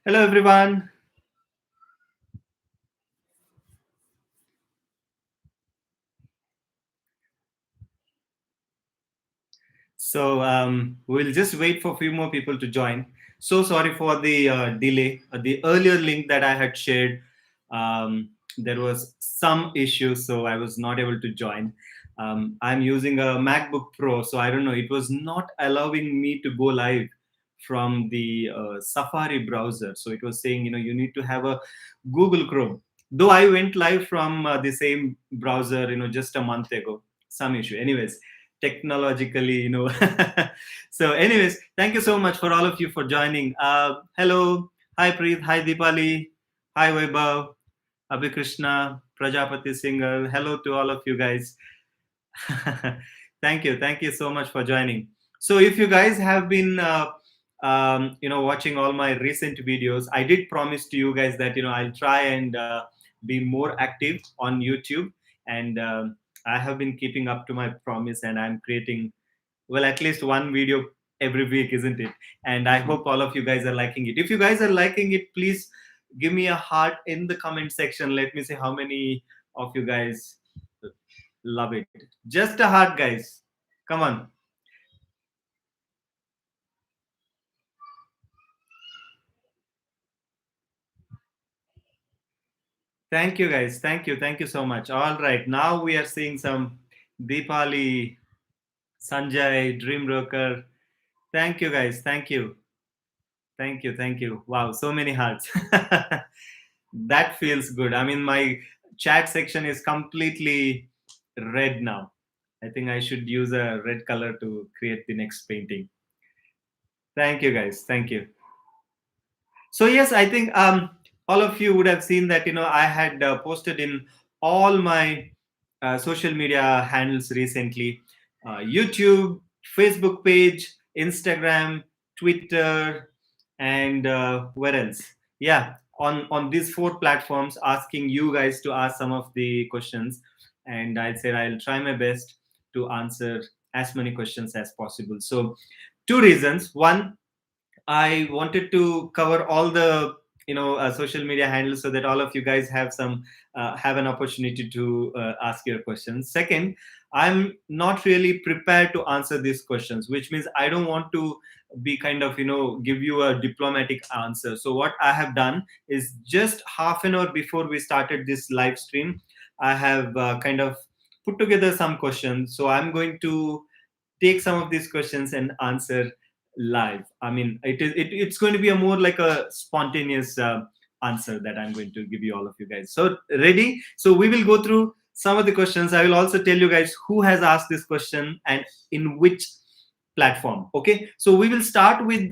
Hello, everyone. We'll just wait for a few more people to join. So sorry for the delay. The earlier link that I had shared, there was some issue, so I was not able to join. I'm using a MacBook Pro, so I don't know. It was not allowing me to go live from the Safari browser. So it was saying, you need to have a Google Chrome. Though I went live from the same browser, just a month ago. Some issue. Anyways, technologically, So anyways, thank you so much for all of you for joining. Hello. Hi Preet. Hi Deepali. Hi Vaibhav. Abhikrishna. Prajapati Singhal. Hello to all of you guys. Thank you so much for joining. So if you guys have been watching all my recent videos, I did promise to you guys that I'll try and be more active on YouTube, and I have been keeping up to my promise, and I'm creating, well, at least one video every week, isn't it? And I hope all of you guys are liking it. If you guys are liking it, please give me a heart in the comment section. Let me see how many of you guys love it. Just a heart, guys. Come on. Thank you, guys. Thank you. Thank you so much. All right. Now we are seeing some Deepali, Sanjay, Dream Broker. Thank you, guys. Thank you. Thank you. Thank you. Wow. So many hearts. That feels good. I mean, my chat section is completely red now. I think I should use a red color to create the next painting. Thank you, guys. Thank you. So yes, I think all of you would have seen that I had posted in all my social media handles recently: YouTube, Facebook page, Instagram, Twitter, and where else? Yeah, on these four platforms, asking you guys to ask some of the questions, and I said I'll try my best to answer as many questions as possible. So, two reasons: one, I wanted to cover all the social media handles so that all of you guys have an opportunity to ask your questions. Second, I'm not really prepared to answer these questions, which means I don't want to be kind of give you a diplomatic answer. So what I have done is, just half an hour before we started this live stream, I have kind of put together some questions. So I'm going to take some of these questions and answer live. I mean, it's going to be a more like a spontaneous answer that I'm going to give you, all of you guys. So ready? So we will go through some of the questions. I will also tell you guys who has asked this question and in which platform. Okay, so we will start with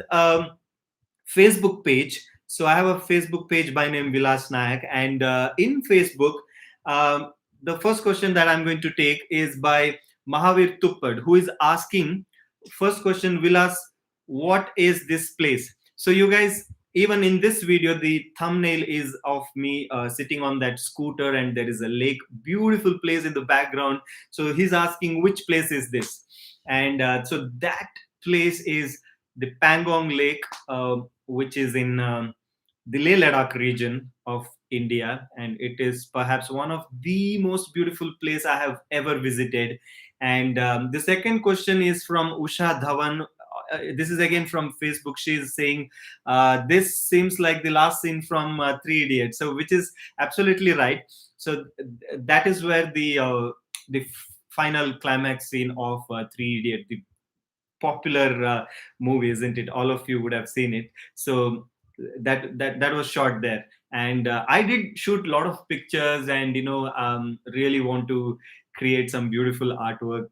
Facebook page. So I have a Facebook page by name Vilas Nayak, and in Facebook, the first question that I'm going to take is by Mahavir Tuppad, who is asking, first question, Vilas, what is this place? So you guys, even in this video, the thumbnail is of me sitting on that scooter, and there is a lake, beautiful place in the background. So he's asking, which place is this? And so that place is the Pangong Lake, which is in the Leh Ladakh region of India, and it is perhaps one of the most beautiful place I have ever visited. And the second question is from Usha Dhawan. This is again from Facebook. She is saying, "This seems like the last scene from Three Idiots," so which is absolutely right. So that is where the final climax scene of Three Idiots, the popular movie, isn't it? All of you would have seen it. So that was shot there, and I did shoot a lot of pictures, and really want to create some beautiful artwork,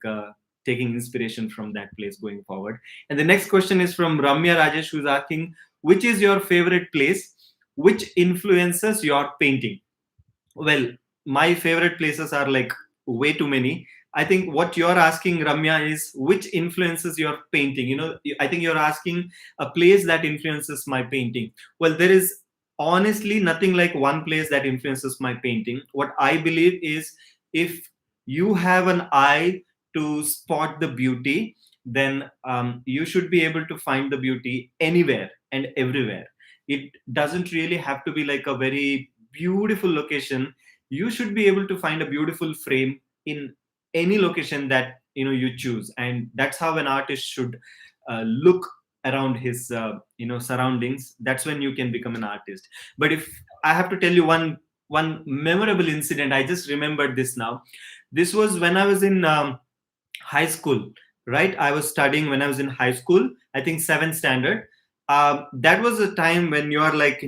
taking inspiration from that place going forward. And the next question is from Ramya Rajesh, who's asking, which is your favorite place, which influences your painting? Well, my favorite places are like way too many. I think what you're asking, Ramya, is which influences your painting. I think you're asking a place that influences my painting. Well, there is honestly nothing like one place that influences my painting. What I believe is, if you have an eye to spot the beauty, then you should be able to find the beauty anywhere and everywhere. It doesn't really have to be like a very beautiful location. You should be able to find a beautiful frame in any location that you choose, and that's how an artist should look around his surroundings. That's when you can become an artist. But if I have to tell you one memorable incident, I just remembered this now. This was when I was in high school, right? I was studying when I was in high school, I think seventh standard. That was a time when you are like,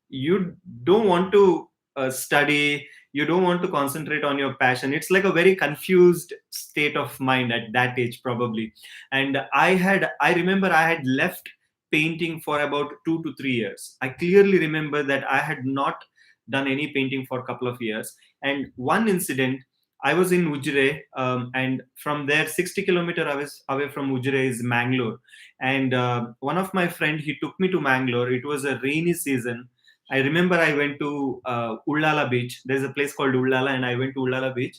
you don't want to study, you don't want to concentrate on your passion. It's like a very confused state of mind at that age, probably. And I remember I had left painting for about 2 to 3 years. I clearly remember that I had not done any painting for a couple of years. And one incident, I was in Ujre, and from there, 60 kilometers away from Ujre is Mangalore. And one of my friend, he took me to Mangalore. It was a rainy season. I remember I went to Ullala Beach. There's a place called Ullala, and I went to Ullala Beach,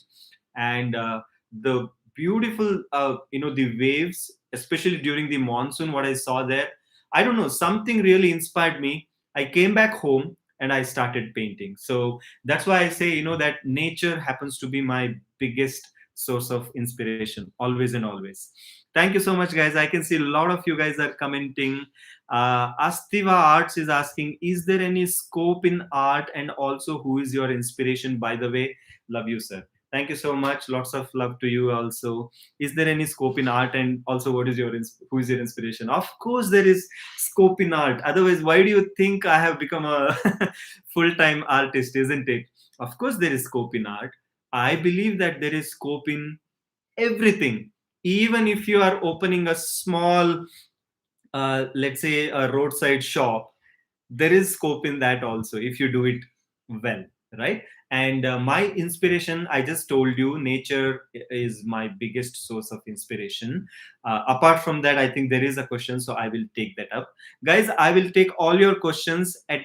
and the beautiful, the waves, especially during the monsoon. What I saw there, I don't know, something really inspired me. I came back home and I started painting. So that's why I say, that nature happens to be my biggest source of inspiration, always and always. Thank you so much, guys. I can see a lot of you guys are commenting. Astiva Arts is asking, is there any scope in art, and also who is your inspiration? By the way, love you, sir. Thank you so much. Lots of love to you also. Is there any scope in art, and also what is who is your inspiration? Of course there is scope in art. Otherwise, why do you think I have become a full-time artist, isn't it? Of course there is scope in art. I believe that there is scope in everything. Even if you are opening a small, let's say a roadside shop, there is scope in that also if you do it well, right? And my inspiration, I just told you, nature is my biggest source of inspiration. Apart from that, I think there is a question, so I will take that up. Guys, I will take all your questions at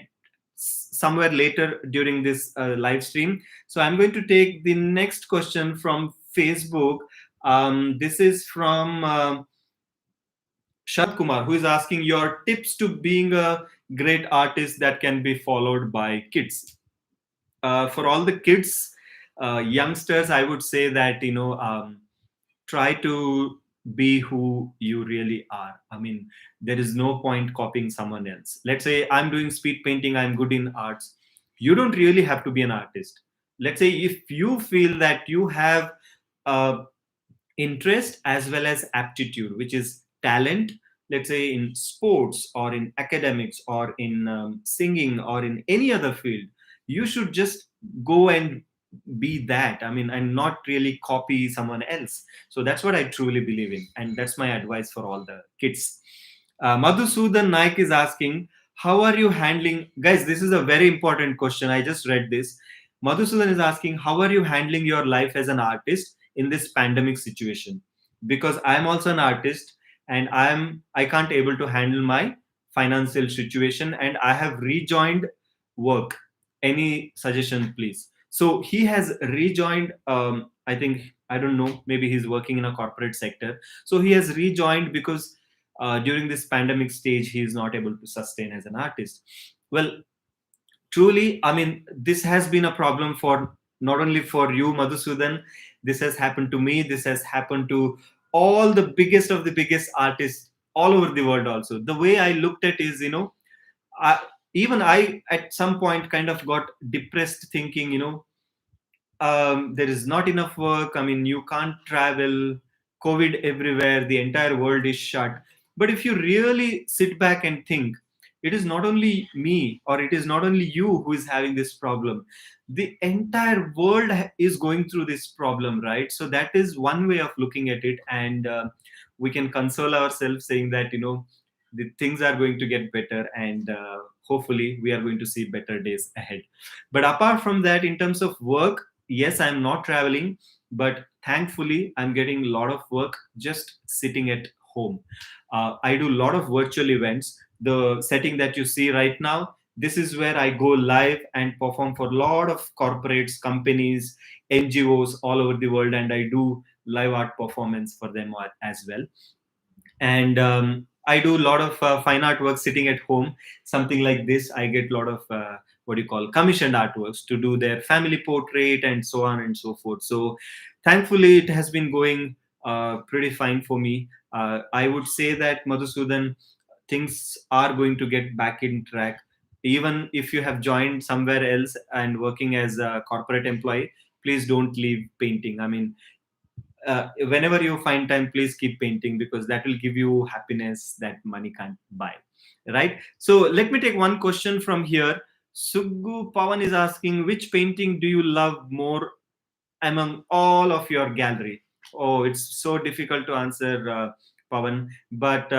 somewhere later during this live stream. So I'm going to take the next question from Facebook. This is from Sharad Kumar, who is asking your tips to being a great artist that can be followed by kids. For all the kids, youngsters, I would say that try to be who you really are. I mean, there is no point copying someone else. Let's say I'm doing speed painting, I'm good in arts. You don't really have to be an artist. Let's say if you feel that you have uh, interest as well as aptitude, which is talent, let's say in sports or in academics or in singing or in any other field, you should just go and be that. I mean, and not really copy someone else. So that's what I truly believe in, and that's my advice for all the kids. Madhusudan Naik is asking, how are you handling, guys, this is a very important question, I just read this. Madhusudan is asking, how are you handling your life as an artist in this pandemic situation? Because I'm also an artist, and I can't able to handle my financial situation, and I have rejoined work. Any suggestion, please? So he has rejoined, I think, I don't know, maybe he's working in a corporate sector. So he has rejoined because during this pandemic stage he is not able to sustain as an artist. Well, truly, I mean, this has been a problem for not only for you, Madhusudan. This has happened to me, this has happened to all the biggest of the biggest artists all over the world also. The way I looked at is, I, even I at some point kind of got depressed, thinking, there is not enough work. I mean, you can't travel, COVID everywhere, the entire world is shut. But if you really sit back and think, it is not only me or it is not only you who is having this problem. The entire world is going through this problem, right? So that is one way of looking at it, and we can console ourselves saying that the things are going to get better, and hopefully we are going to see better days ahead. But apart from that, in terms of work, yes, I'm not traveling, but thankfully I'm getting a lot of work just sitting at home. I do a lot of virtual events. The setting that you see right now, this is where I go live and perform for a lot of corporates, companies, NGOs all over the world, and I do live art performance for them as well. And I do a lot of fine artwork sitting at home, something like this. I get a lot of what do you call commissioned artworks to do their family portrait and so on and so forth. So, thankfully, it has been going pretty fine for me. I would say that Madhusudan, things are going to get back in track. Even if you have joined somewhere else and working as a corporate employee, please don't leave painting. I mean, whenever you find time, please keep painting, because that will give you happiness that money can't buy, right? So let me take one question from here. Suggu Pawan is asking, which painting do you love more among all of your gallery? Oh, it's so difficult to answer, Pavan. But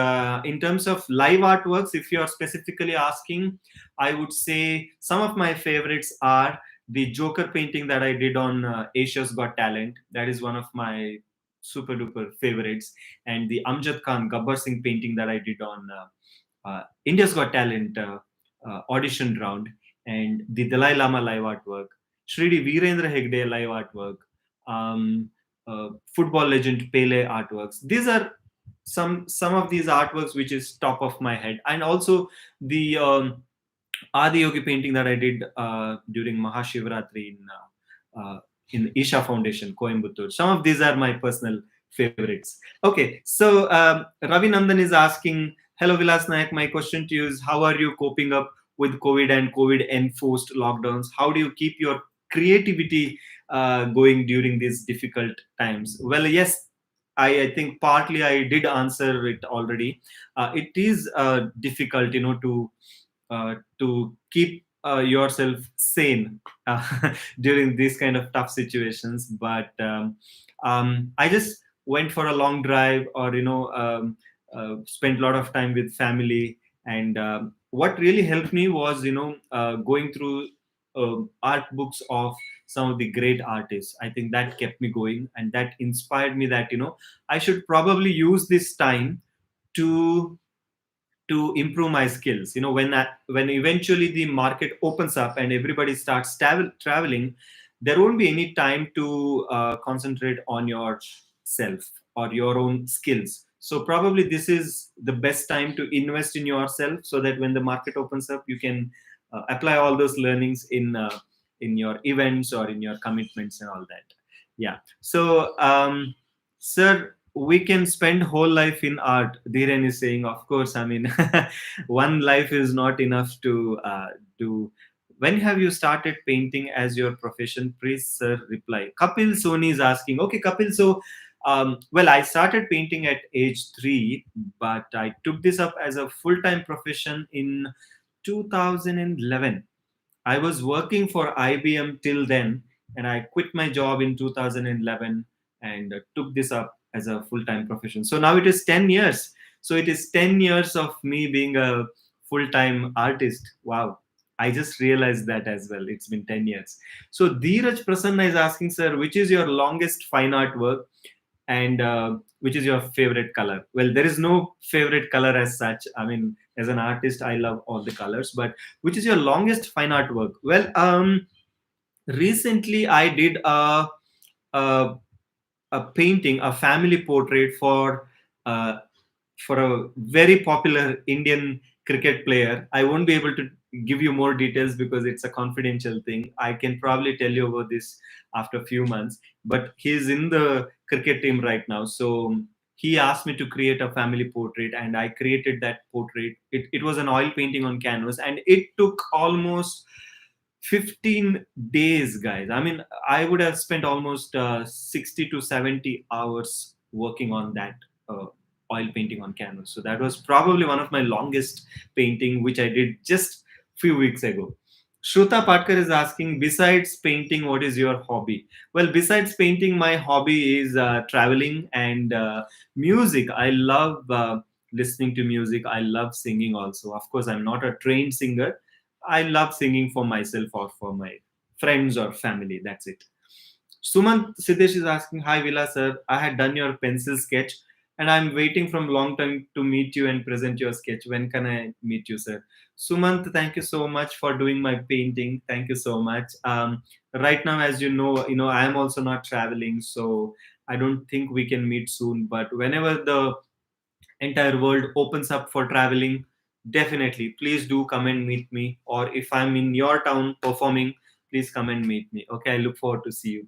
in terms of live artworks, if you are specifically asking, I would say some of my favorites are the Joker painting that I did on Asia's Got Talent. That is one of my super duper favorites. And the Amjad Khan Gabbar Singh painting that I did on India's Got Talent audition round, and the Dalai Lama live artwork, Shridi Virendra Hegde live artwork, um, football legend Pele artworks. These are some of these artworks which is top of my head, and also the Adi Yogi painting that I did during Mahashivratri in Isha Foundation, Coimbatore. Some of these are my personal favorites. Okay, so Ravi Nandan is asking, hello Vilas Nayak, my question to you is, how are you coping up with COVID and COVID enforced lockdowns? How do you keep your creativity going during these difficult times? Well, yes, I think partly I did answer it already. It is difficult, to keep yourself sane during these kind of tough situations. But I just went for a long drive, or spent a lot of time with family. And what really helped me was going through art books of some of the great artists. I think that kept me going, and that inspired me that I should probably use this time to improve my skills. When eventually the market opens up and everybody starts traveling, there won't be any time to concentrate on yourself or your own skills. So probably this is the best time to invest in yourself, so that when the market opens up, you can apply all those learnings in your events or in your commitments and all that. Yeah. So sir, we can spend whole life in art, Dhiren is saying. Of course, I mean, one life is not enough to do. When have you started painting as your profession? Please, sir, reply. Kapil Soni is asking. Okay, Kapil. So, well, I started painting at age 3, but I took this up as a full-time profession in 2011. I was working for IBM till then, and I quit my job in 2011 and took this up as a full time profession. So now it is 10 years. So it is 10 years of me being a full time artist. Wow. I just realized that as well. It's been 10 years. So Dheeraj Prasanna is asking, sir, which is your longest fine art work, and which is your favorite color? Well, there is no favorite color as such. I mean, as an artist, I love all the colors, but which is your longest fine art work? Well, recently I did a, a painting, a family portrait uh, for a very popular Indian cricket player. I won't be able to give you more details because it's a confidential thing. I can probably tell you about this after a few months, but he's in the cricket team right now. So he asked me to create a family portrait, and I created that portrait. It was an oil painting on canvas, and it took almost 15 days, guys. I mean, I would have spent almost 60 to 70 hours working on that oil painting on canvas. So that was probably one of my longest painting, which I did just few weeks ago. Shruta Patkar is asking, besides painting, what is your hobby? Well, besides painting, my hobby is traveling and music. I love listening to music. I love singing also. Of course, I'm not a trained singer. I love singing for myself or for my friends or family. That's it. Sumant Siddesh is asking, hi Vila sir, I had done your pencil sketch and I'm waiting from long time to meet you and present your sketch. When can I meet you, sir? Sumant, thank you so much for doing my painting. Thank you so much. Right now, as you know, I am also not traveling, so I don't think we can meet soon. But whenever the entire world opens up for traveling, definitely please do come and meet me. Or if I'm in your town performing, please come and meet me. Okay, I look forward to see you.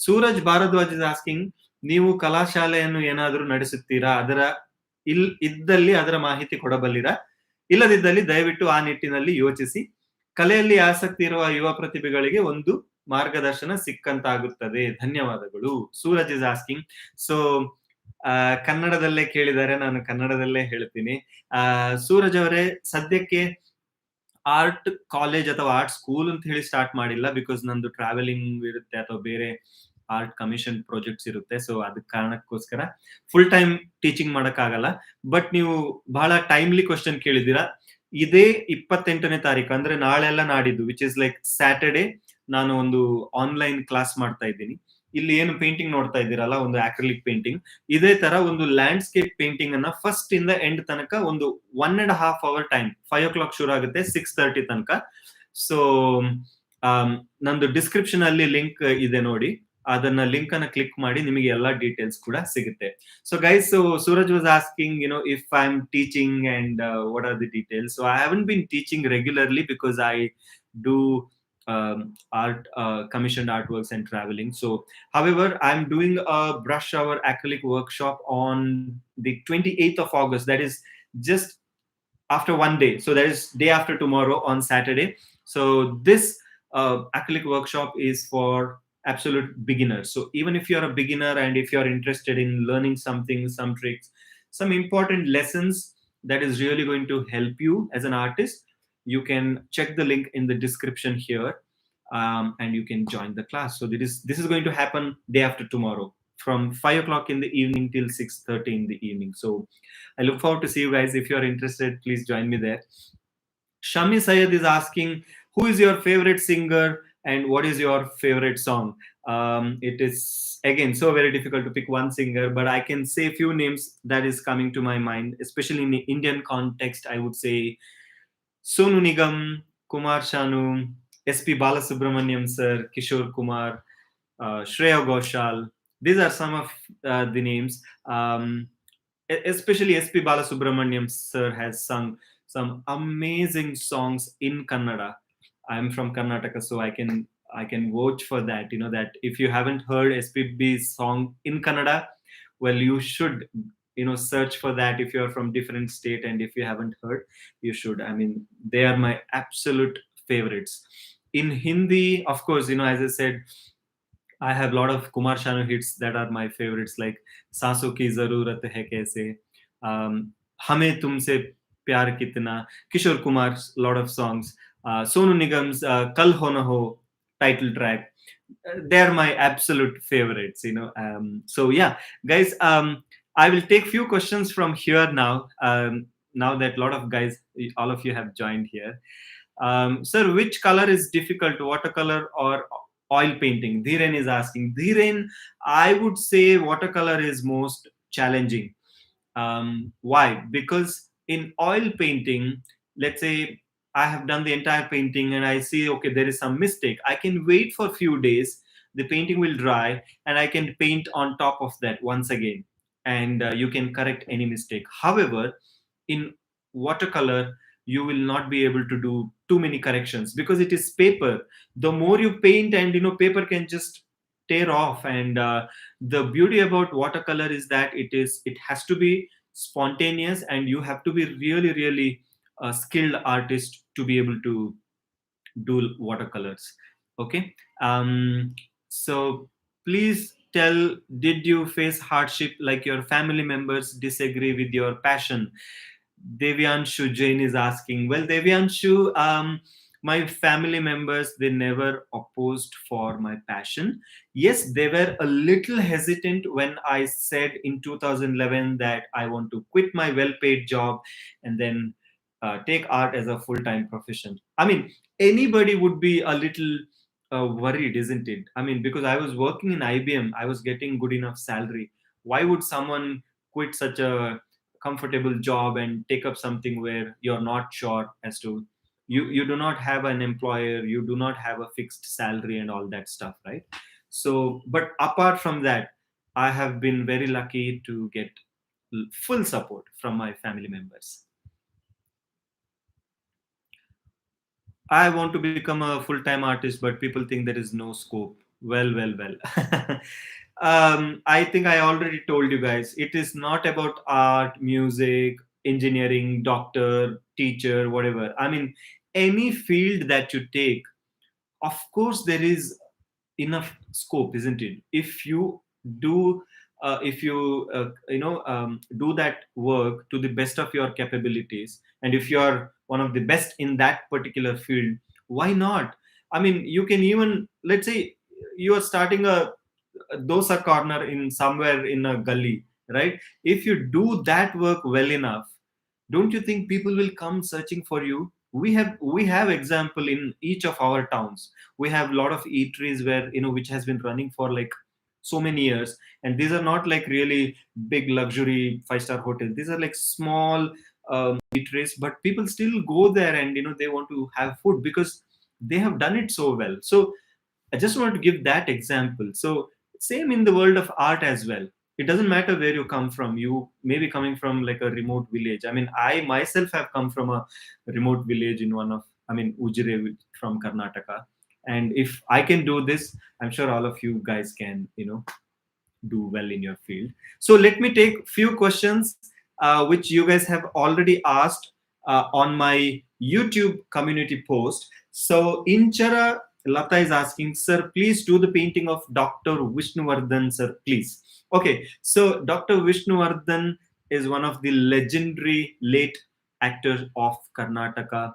Suraj Bharadwaj is asking, ನೀವು ಕಲಾಶಾಲೆಯನ್ನು ಏನಾದರೂ ನಡೆಸುತ್ತೀರಾ? ಅದರ ಇದ್ದಲ್ಲಿ ಅದರ ಮಾಹಿತಿ ಕೊಡಬಲ್ಲಿರಾ? ಇಲ್ಲದಿದ್ದಲ್ಲಿ ದಯವಿಟ್ಟು ಆ ನಿಟ್ಟಿನಲ್ಲಿ ಯೋಚಿಸಿ. ಕಲೆಯಲ್ಲಿ ಆಸಕ್ತಿ ಇರುವ ಯುವ ಪ್ರತಿಭೆಗಳಿಗೆ ಒಂದು ಮಾರ್ಗದರ್ಶನ ಸಿಕ್ಕಂತಾಗುತ್ತದೆ. ಧನ್ಯವಾದಗಳು. Suraj is asking. ಸೊ ಕನ್ನಡದಲ್ಲೇ ಕೇಳಿದರೆ ನಾನು ಕನ್ನಡದಲ್ಲೇ ಹೇಳ್ತೀನಿ. ಸೂರಜ್ ಅವರೇ, ಸದ್ಯಕ್ಕೆ ಆರ್ಟ್ ಕಾಲೇಜ್ ಅಥವಾ ಆರ್ಟ್ ಸ್ಕೂಲ್ ಅಂತ ಹೇಳಿ ಸ್ಟಾರ್ಟ್ ಮಾಡಿಲ್ಲ, ಬಿಕಾಸ್ ನಂದು ಟ್ರಾವೆಲಿಂಗ್ ಇರುತ್ತೆ ಅಥವಾ ಬೇರೆ ಆರ್ಟ್ ಕಮಿಷನ್ ಪ್ರಾಜೆಕ್ಟ್ಸ್ ಇರುತ್ತೆ. ಸೊ ಅದಕ್ಕೆ ಕಾರಣಕ್ಕೋಸ್ಕರ ಫುಲ್ ಟೈಮ್ ಟೀಚಿಂಗ್ ಮಾಡಕ್ಕಾಗಲ್ಲ. ಬಟ್ ನೀವು ಬಹಳ ಟೈಮ್ಲಿ ಕ್ವಶನ್ ಕೇಳಿದ್ದೀರಾ. ಇದೇ 28ನೇ ತಾರೀಕು ಅಂದ್ರೆ ನಾಳೆಲ್ಲ ನಾಡಿದ್ದು, ವಿಚ್ ಇಸ್ ಲೈಕ್ ಸ್ಯಾಟರ್ಡೆ, ನಾನು ಒಂದು ಆನ್ಲೈನ್ ಕ್ಲಾಸ್ ಮಾಡ್ತಾ ಇದ್ದೀನಿ. ಇಲ್ಲಿ ಏನು ಪೇಂಟಿಂಗ್ ನೋಡ್ತಾ ಇದ್ದೀರಲ್ಲ, ಒಂದು ಆಕ್ರಿಲಿಕ್ ಪೇಂಟಿಂಗ್, ಇದೇ ತರ ಒಂದು ಲ್ಯಾಂಡ್ಸ್ಕೇಪ್ ಪೇಂಟಿಂಗ್ ಅನ್ನ ಫಸ್ಟ್ ಇಂದ ಎಂಡ್ ತನಕ ಒಂದು 1.5 ಅವರ್ ಟೈಮ್, 5 o'clock ಶುರು ಆಗುತ್ತೆ, 6:30 ತನಕ. ಸೊ ನಂದು ಡಿಸ್ಕ್ರಿಪ್ಷನ್ ಅಲ್ಲಿ ಲಿಂಕ್ ಇದೆ ನೋಡಿ, ಅದನ್ನ ಲಿಂಕ್ ಅನ್ನ ಕ್ಲಿಕ್ ಮಾಡಿ ನಿಮಗೆ ಎಲ್ಲಾ ಡೀಟೇಲ್ಸ್ ಕೂಡ ಸಿಗುತ್ತೆ. So guys, so Suraj was asking, if I'm teaching and what are the details. So I haven't been teaching regularly because I do art, commissioned artworks and traveling. So however, I'm doing a brush hour acrylic workshop on the 28th of August. That is just after one day. So that is day after tomorrow on Saturday. So this acrylic workshop is for absolute beginners. So even if you're a beginner and if you're interested in learning something, some tricks, some important lessons that is really going to help you as an artist, you can check the link in the description here, and you can join the class. So this is going to happen day after tomorrow from 5 o'clock in the evening till 6:30 in the evening. So I look forward to see you guys. If you're interested, please join me there. Shami Sayed is asking, who is your favorite singer and what is your favorite song? It is again so very difficult to pick one singer, but I can say a few names that is coming to my mind, especially in the Indian context. I would say Sonu Nigam, Kumar Sanu, S.P. Balasubramaniam sir, Kishore Kumar, Shreya Ghoshal. These are some of the names. Especially S.P. Balasubramaniam sir has sung some amazing songs in Kannada. I'm from Karnataka, so I can vouch for that. That if you haven't heard SPB's song in Kannada, well, you should search for that. If you're from different state and if you haven't heard, you should. I mean, they are my absolute favorites. In Hindi, of course, as I said, I have a lot of Kumar Sanu hits that are my favorites, like "Saanson Ki Zarurat Hai Kaise," "Hame Tumse Pyar Kitna," Kishore Kumar's lot of songs, Sonu Nigam's "Kal Ho Na Ho" title track. They're my absolute favorites. So yeah, guys, I will take few questions from here now. Now that a lot of guys, all of you have joined here. Sir, which color is difficult, watercolor or oil painting? Dhiren is asking. Dhiren, I would say watercolor is most challenging. Why? Because in oil painting, let's say I have done the entire painting and I see, okay, there is some mistake. I can wait for a few days, the painting will dry, and I can paint on top of that once again. And you can correct any mistake. However, in watercolor, you will not be able to do too many corrections because it is paper. The more you paint, and paper can just tear off. And the beauty about watercolor is that it has to be spontaneous, and you have to be really really a skilled artist to be able to do watercolors. Okay. So please tell, did you face hardship, like your family members disagree with your passion? Devyanshu Jain is asking. Well, Devyanshu, my family members, they never opposed for my passion. Yes, they were a little hesitant when I said in 2011 that I want to quit my well-paid job and then take art as a full-time profession. I mean, anybody would be a little worried, isn't it? I mean, because I was working in IBM, I was getting good enough salary. Why would someone quit such a comfortable job and take up something where you're not sure as to, you do not have an employer, you do not have a fixed salary and all that stuff, right? So but apart from that, I have been very lucky to get full support from my family members. I want to become a full-time artist, but people think there is no scope. Well, well, well. I think I already told you guys. It is not about art, music, engineering, doctor, teacher, whatever. I mean, any field that you take, of course, there is enough scope, isn't it? If you do if you do that work to the best of your capabilities, and if you are one of the best in that particular field, why not? I mean, you can even, let's say, you are starting a dosa corner in somewhere in a gully, right? If you do that work well enough, don't you think people will come searching for you? We have example in each of our towns. We have a lot of eateries where, which has been running for like so many years, and these are not like really big luxury five-star hotels. These are like small eateries, but people still go there, and they want to have food because they have done it so well. So I just want to give that example. So same in the world of art as well. It doesn't matter where you come from. You may be coming from like a remote village. I mean, I myself have come from a remote village in Ujire from Karnataka. And if I can do this, I'm sure all of you guys can, do well in your field. So let me take few questions which you guys have already asked on my YouTube community post. So Inchara Lata is asking, sir, please do the painting of Dr. Vishnuvardhan, sir, please. Okay, so Dr. Vishnuvardhan is one of the legendary late actors of Karnataka.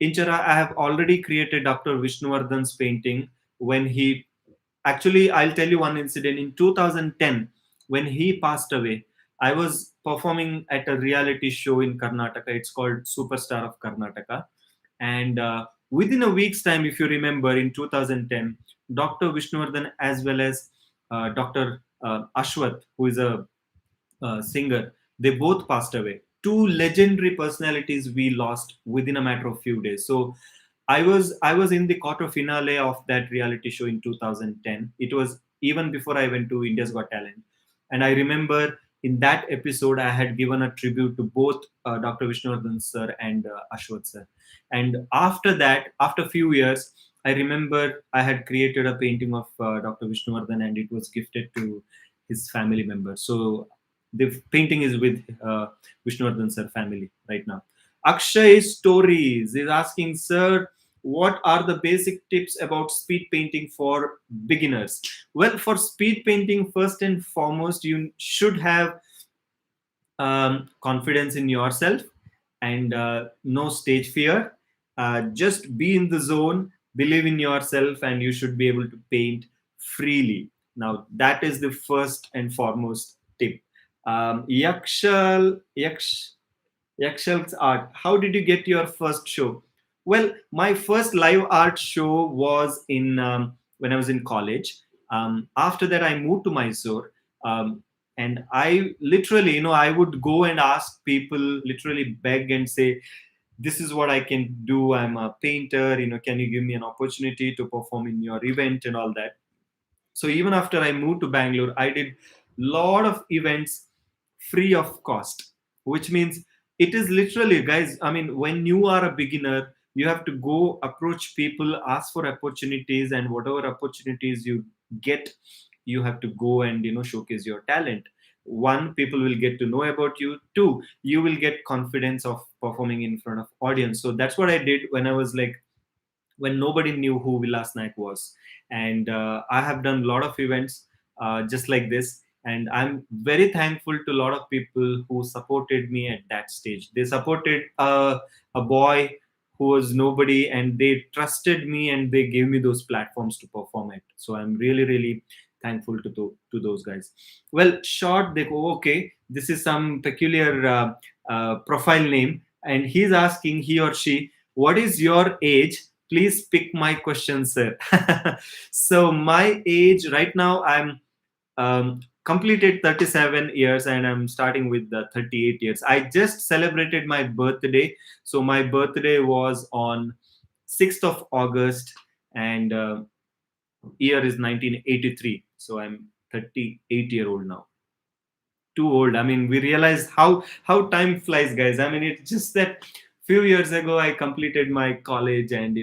Inchara, I have already created Dr. Vishnuvardhan's painting when he actually, I'll tell you one incident. In 2010, when he passed away, I was performing at a reality show in Karnataka. It's called Superstar of Karnataka. And within a week's time, if you remember, in 2010, Dr. Vishnuvardhan as well as Dr. Ashwath, who is a singer, they both passed away. Two legendary personalities we lost within a matter of few days. So I was in the quarter finale of that reality show in 2010. It was even before I went to India's Got Talent, and I remember in that episode I had given a tribute to both Dr. Vishnuvardhan sir and Ashwath sir. And after that, after a few years, I remember I had created a painting of Dr. Vishnuvardhan, and it was gifted to his family members. So the painting is with Vishnuvardhan sir family right now. Akshay Stories is asking, sir, what are the basic tips about speed painting for beginners? Well, for speed painting, first and foremost, you should have confidence in yourself and no stage fear. Just be in the zone, believe in yourself, and you should be able to paint freely. Now, that is the first and foremost tip. Yakshal's art. How did you get your first show? Well, my first live art show was in when I was in college. After that, I moved to Mysore, and I literally, I would go and ask people, literally beg and say, "This is what I can do. I'm a painter. Can you give me an opportunity to perform in your event and all that?" So even after I moved to Bangalore, I did lot of events free of cost, which means it is literally, guys, I mean, when you are a beginner, you have to go approach people, ask for opportunities, and whatever opportunities you get, you have to go and showcase your talent. One, people will get to know about you. Two, you will get confidence of performing in front of audience. So that's what I did when I was like, when nobody knew who Vilas Nayak was. And I have done a lot of events just like this. And I'm very thankful to a lot of people who supported me at that stage. They supported a boy who was nobody, and they trusted me, and they gave me those platforms to perform it. So I'm really, really thankful to those guys. Well, short, they go, okay, this is some peculiar profile name. And he's asking, he or she, what is your age? Please pick my question, sir. So my age right now, I'm completed 37 years, and I'm starting with the 38 years. I just celebrated my birthday. So my birthday was on 6th of August, and year is 1983. So I'm 38-year-old now. too old. I mean, we realize how time flies, guys. I mean, it's just that few years ago I completed my college, and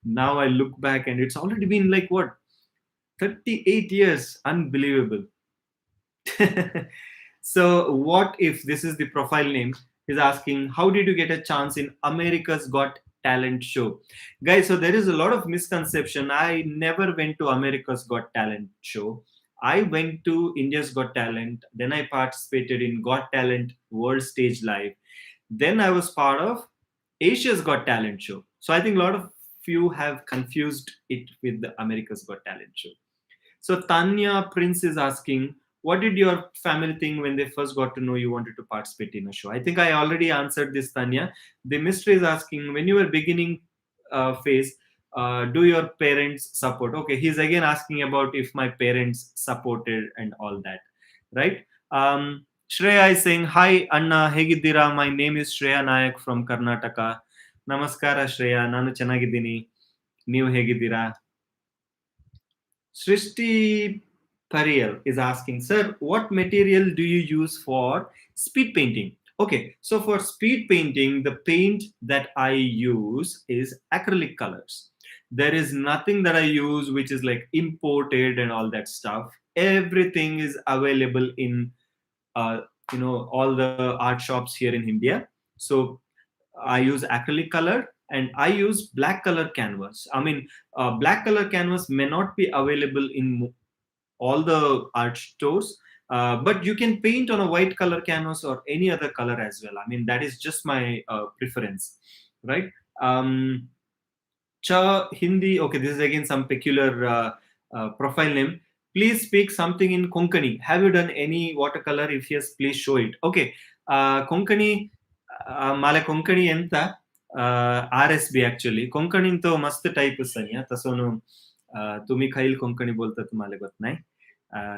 now I look back and it's already been like what, 38 years. Unbelievable. So, what if this is the profile name? Is asking, how did you get a chance in America's Got Talent show? Guys, so there is a lot of misconception. I never went to America's Got Talent show. I went to India's Got Talent. Then I participated in Got Talent World Stage Live. Then I was part of Asia's Got Talent show. So I think a lot of you have confused it with the America's Got Talent show. So Tanya Prince is asking, what did your family think when they first got to know you wanted to participate in a show? I think I already answered this, Tanya. The mystery is asking, when you were beginning phase, do your parents support? Okay, he's again asking about if my parents supported and all that, right? Shreya is saying, hi Anna, hegiddira. My name is Shreya Nayak from Karnataka. Namaskara Shreya, ನಾನು ಚೆನ್ನಾಗಿದ್ದೀನಿ. ನೀವು ಹೇಗಿದ್ದೀರಾ? Srishti Pariel is asking, sir, what material do you use for speed painting? Okay, so for speed painting, the paint that I use is acrylic colors. There is nothing that I use which is like imported and all that stuff. Everything is available in uh, all the art shops here in India. So I use acrylic color and I use black color canvas. I mean, black color canvas may not be available in all the art stores, but you can paint on a white color canvas or any other color as well. I mean, that is just my preference, right? Cha Hindi. Okay, this is again some peculiar profile name. Please speak something in Konkani. Have you done any watercolor? If yes, please show it. Okay, Konkani. Male Konkani enta RSB actually. Konkani to mast type sanya. Tasono tumi khail Konkani bolta tumale got nahi.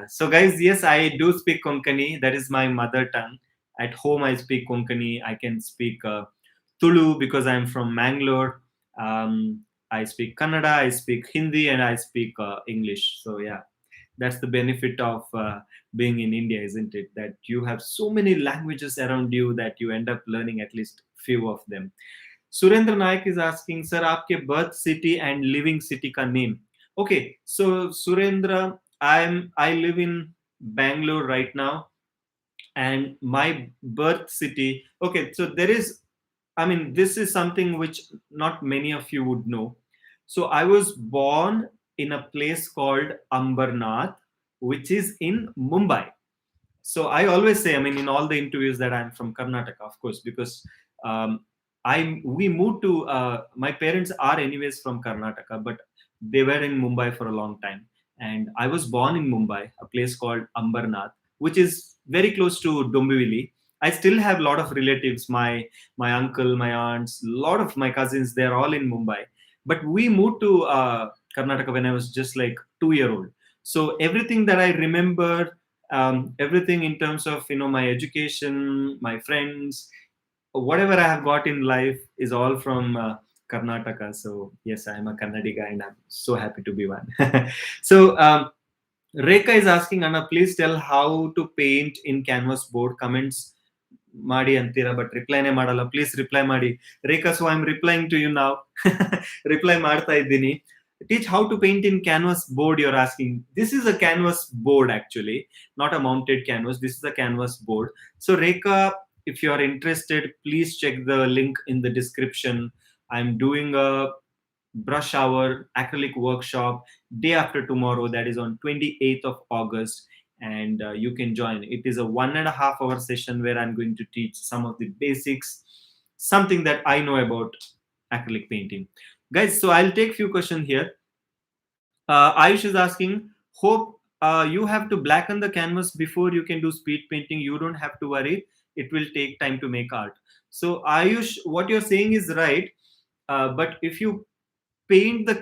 So guys, yes, I do speak Konkani. That is my mother tongue. At home, I speak Konkani. I can speak Tulu because I'm from Mangalore. I speak Kannada, I speak Hindi, and I speak English. So yeah, that's the benefit of being in India, isn't it? That you have so many languages around you that you end up learning at least few of them. Surendra Naik is asking, sir, आपके birth city and living city का name. Okay, so Surendra, I live in Bangalore right now, and my birth city. Okay, so there is, I mean, this is something which not many of you would know. So I was born in a place called Ambernath, which is in Mumbai. So I always say, I mean, in all the interviews that I'm from Karnataka, of course, because we moved to my parents are anyways from Karnataka, but they were in Mumbai for a long time, and I was born in Mumbai, a place called Ambernath, which is very close to Dombivli. I still have a lot of relatives, my uncle, my aunts, a lot of my cousins. They're all in Mumbai, but we moved to Karnataka when I was just like 2 year old. So everything that I remember, everything in terms of my education, my friends, whatever I have got in life is all from Karnataka. So yes, I am a Kannadi guy, and I'm so happy to be one. So Rekha is asking, Anna, please tell how to paint in canvas board. Comments ಮಾಡಿ ಅಂತೀರಾ but ರಿಪ್ಲೈನೇ ಮಾಡಲ್ಲ. Please reply ಮಾಡಿ ರೇಖಾ. So I am replying to you now. Reply ಮಾಡ್ತಾ ಇದ್ದೀನಿ. Teach how to paint in canvas board, you're asking. This is a canvas board actually, not a mounted canvas. This is a canvas board. So Rekha, if you are interested, please check the link in the description. I'm doing a brush hour acrylic workshop day after tomorrow, that is on 28th of August, and you can join. It is a 1.5 hour session where I'm going to teach some of the basics, something that I know about acrylic painting, guys. So I'll take few questions here. Ayush is asking, hope you have to blacken the canvas before you can do speed painting. You don't have to worry. It will take time to make art. So Ayush, what you're saying is right. But if you paint the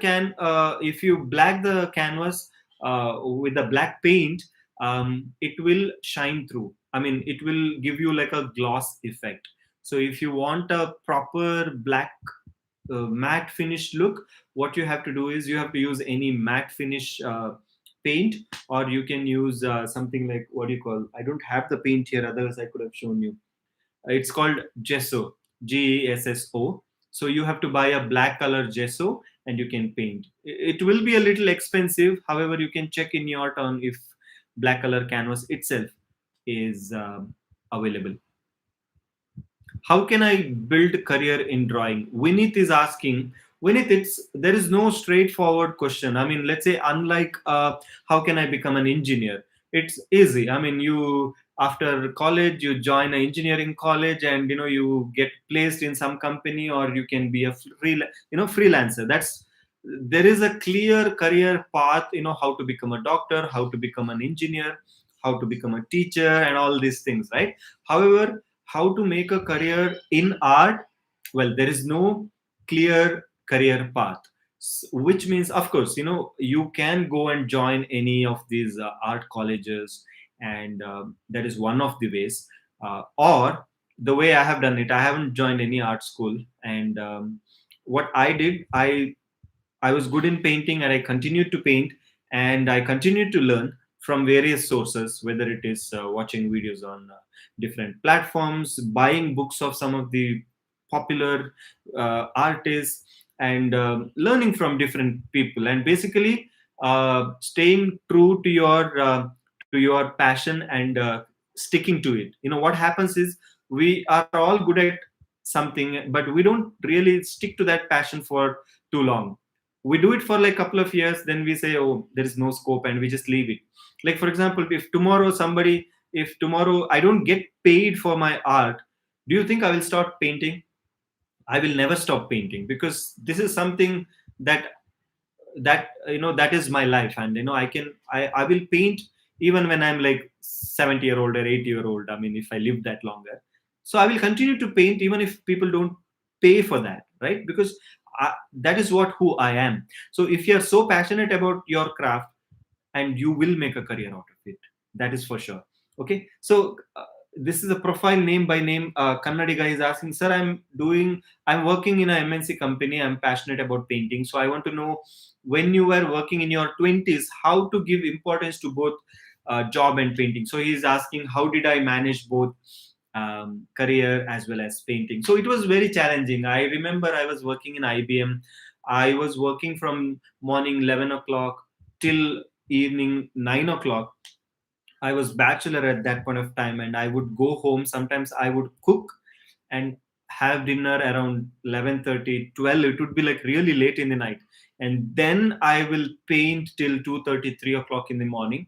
if you black the canvas with the black paint, it will shine through. I mean, it will give you like a gloss effect. So if you want a proper black matte finish look, what you have to do is you have to use any matte finish paint, or you can use something like, what do you call, I don't have the paint here, otherwise I could have shown you. It's called gesso, gesso. So you have to buy a black color gesso and you can paint. It will be a little expensive, however you can check in your town if black color canvas itself is available. How can I build career in drawing? Vinith is asking. Vinith, there is no straightforward question. I mean, let's say, unlike how can I become an engineer, it's easy. I mean, you, after college, you join an engineering college, and you get placed in some company, or you can be a freelancer. That's There is a clear career path. How to become a doctor, how to become an engineer, how to become a teacher, and all these things, right? However, how to make a career in art, well, there is no clear career path. Which means, of course, you can go and join any of these art colleges, and that is one of the ways. Or the way I have done it, I haven't joined any art school, and what I did, I was good in painting, and I continued to paint, and I continued to learn from various sources, whether it is watching videos on different platforms, buying books of some of the popular artists, and learning from different people, and basically staying true to your passion, and sticking to it. What happens is, we are all good at something, but we don't really stick to that passion for too long. We do it for like a couple of years, then we say, oh, there is no scope, and we just leave it. Like, for example, if tomorrow I don't get paid for my art, do you think I will start painting? I will never stop painting, because this is something that that is my life, and I will paint even when I'm like 70-year-old or 80-year-old. I mean, if I live that longer, so I will continue to paint even if people don't pay for that, right? Because that is who I am. So if you're so passionate about your craft, and you will make a career out of it, that is for sure. Okay, so this is a profile, name by name. Kannadi guy is asking, sir, I'm working in a MNC company, I'm passionate about painting, so I want to know, when you were working in your 20s, how to give importance to both job and painting. So he's asking, how did I manage both career as well as painting? So it was very challenging. I remember I was working in IBM. I was working from morning 11 o'clock till evening 9 o'clock. I was bachelor at that point of time, and I would go home. Sometimes I would cook and have dinner around 11:30, 12. It would be like really late in the night, and then I will paint till 2:30, 3 o'clock in the morning.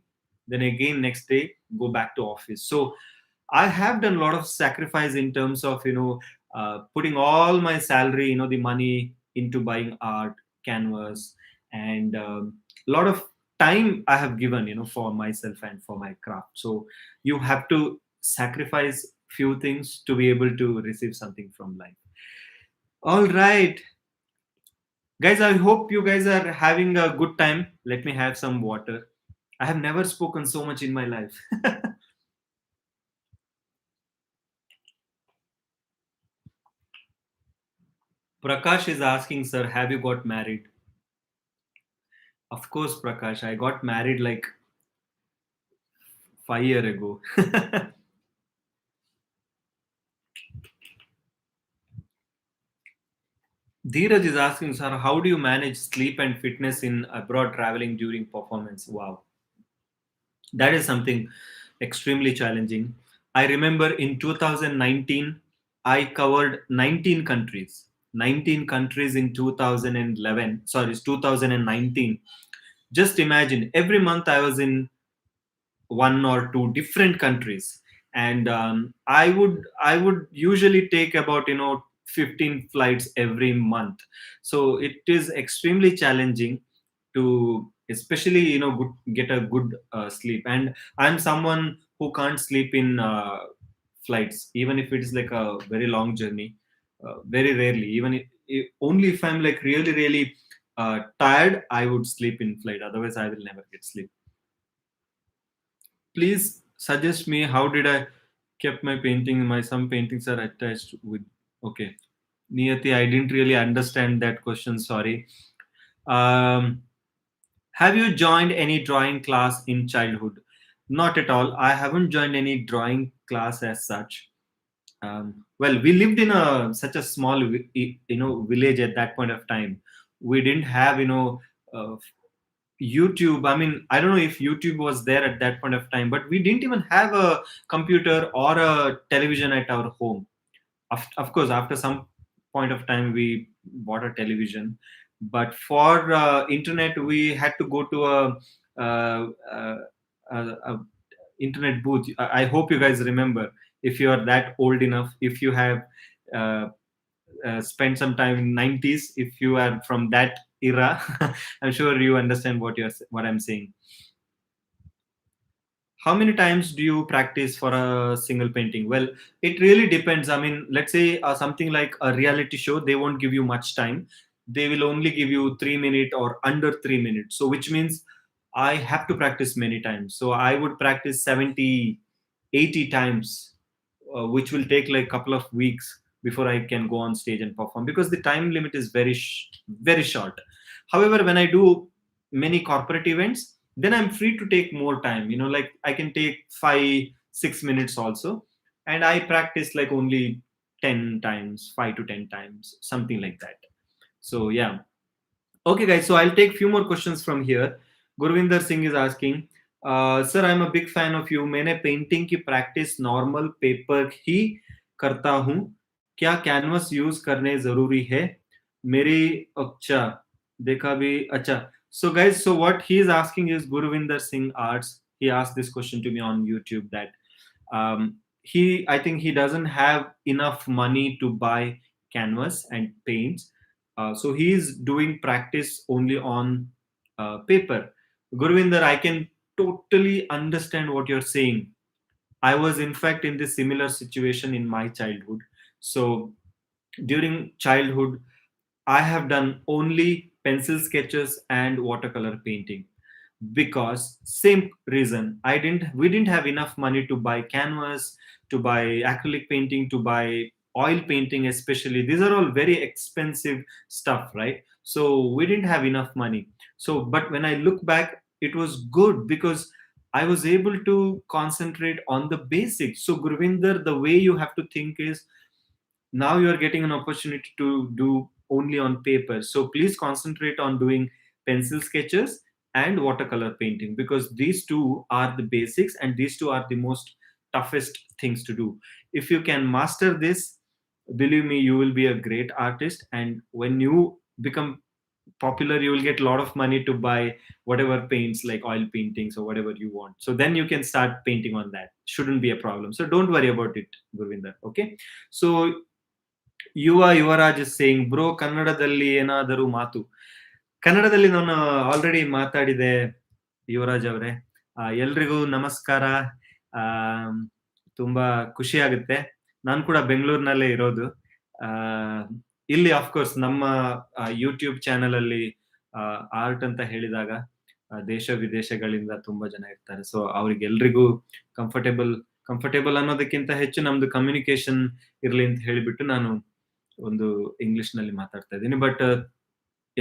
Then again next day, go back to office. So I have done a lot of sacrifice in terms of putting all my salary, the money, into buying art, canvas, and a lot of time I have given, for myself and for my craft. So you have to sacrifice few things to be able to receive something from life. All right, guys. I hope you guys are having a good time. Let me have some water. I have never spoken so much in my life. Prakash is asking, sir, have you got married? Of course, Prakash. I got married like 5 years ago. Dheeraj is asking, sir, how do you manage sleep and fitness in abroad traveling during performance? Wow, that is something extremely challenging. I remember in 2019, I covered 19 countries. 19 countries in 2011. Sorry, it's 2019. Just imagine, every month I was in one or two different countries, and I would usually take about 15 flights every month. So it is extremely challenging to, especially, get a good sleep. And I'm someone who can't sleep in flights, even if it is like a very long journey. Very rarely, even only if I'm like really really tired, I would sleep in flight. Otherwise I will never get sleep. Please suggest me, how did I kept my painting? My some paintings are attached with. Okay, Niyati, I didn't really understand that question. Sorry. Um, Have you joined any drawing class in childhood? Not at all. I haven't joined any drawing class as such. Well, we lived in a such a small village at that point of time. We didn't have uh, YouTube. I mean, I don't know if YouTube was there at that point of time, but we didn't even have a computer or a television at our home. Of course, after some point of time, we bought a television, but for internet, we had to go to uh, uh, a internet booth. I hope you guys remember. If you are that old enough, if you have uh, spent some time in 90s, if you are from that era, I'm sure you understand what I'm saying. How many times do you practice for a single painting? Well, it really depends. I mean, let's say something like a reality show, they won't give you much time. They will only give you 3 minutes or under 3 minutes, so which means I have to practice many times. So I would practice 70, 80 times, which will take like a couple of weeks before I can go on stage and perform, because the time limit is very short. However, when I do many corporate events, then I'm free to take more time. Like I can take 5, 6 minutes also, and I practice like only 10 times, 5 to 10 times, something like that. So yeah. Okay, guys. So I'll take few more questions from here. Gurvinder Singh is asking, sir, I'm a big fan of you. मैंने painting की practice normal paper ही करता हूँ. क्या canvas use करने जरूरी है? मेरी अच्छा देखा भी अच्छा. So guys, so what he is asking is Gurvinder Singh Arts. He asked this question to me on YouTube that I think he doesn't have enough money to buy canvas and paints, so he is doing practice only on paper. Gurvinder, I can totally understand what you're saying. I was in fact in this similar situation in my childhood. So during childhood, I have done only pencil sketches and watercolor painting, because same reason, we didn't have enough money to buy canvas, to buy acrylic painting, to buy oil painting. Especially, these are all very expensive stuff, right? So we didn't have enough money. So but when I look back, it was good because I was able to concentrate on the basics. So Gurvinder, the way you have to think is, now you are getting an opportunity to do only on paper, so please concentrate on doing pencil sketches and watercolor painting, because these two are the basics and these two are the most toughest things to do. If you can master this, believe me, you will be a great artist, and when you become popular, you will get a lot of money to buy whatever paints, like oil paintings or whatever you want. So then you can start painting on that. Shouldn't be a problem, so don't worry about it, Gurvinder. Okay. So Yuvraj saying, bro ಕನ್ನಡದಲ್ಲಿ ಏನಾದರೂ ಮಾತು. ಕನ್ನಡದಲ್ಲಿ ನಾನು already ಮಾತಾಡಿದೆ ಯುವರಾಜ್ ಅವರೇ. ಎಲ್ರಿಗೂ ನಮಸ್ಕಾರ. ಆ, ತುಂಬಾ ಖುಷಿ ಆಗುತ್ತೆ. ನಾನು ಕೂಡ ಬೆಂಗಳೂರಿನಲ್ಲೇ ಇರೋದು. ಆ, ಇಲ್ಲಿ ಅಫ್ಕೋರ್ಸ್ ನಮ್ಮ ಯೂಟ್ಯೂಬ್ ಚಾನೆಲ್ ಅಲ್ಲಿ ಆರ್ಟ್ ಅಂತ ಹೇಳಿದಾಗ ದೇಶ ವಿದೇಶಗಳಿಂದ ತುಂಬಾ ಜನ ಇರ್ತಾರೆ. ಸೊ ಅವ್ರಿಗೆಲ್ರಿಗೂ ಕಂಫರ್ಟೇಬಲ್ ಕಂಫರ್ಟೇಬಲ್ ಅನ್ನೋದಕ್ಕಿಂತ ಹೆಚ್ಚು ನಮ್ದು ಕಮ್ಯುನಿಕೇಶನ್ ಇರ್ಲಿ ಅಂತ ಹೇಳಿಬಿಟ್ಟು ನಾನು ಒಂದು ಇಂಗ್ಲಿಷ್ ನಲ್ಲಿ ಮಾತಾಡ್ತಾ ಇದ್ದೀನಿ. ಬಟ್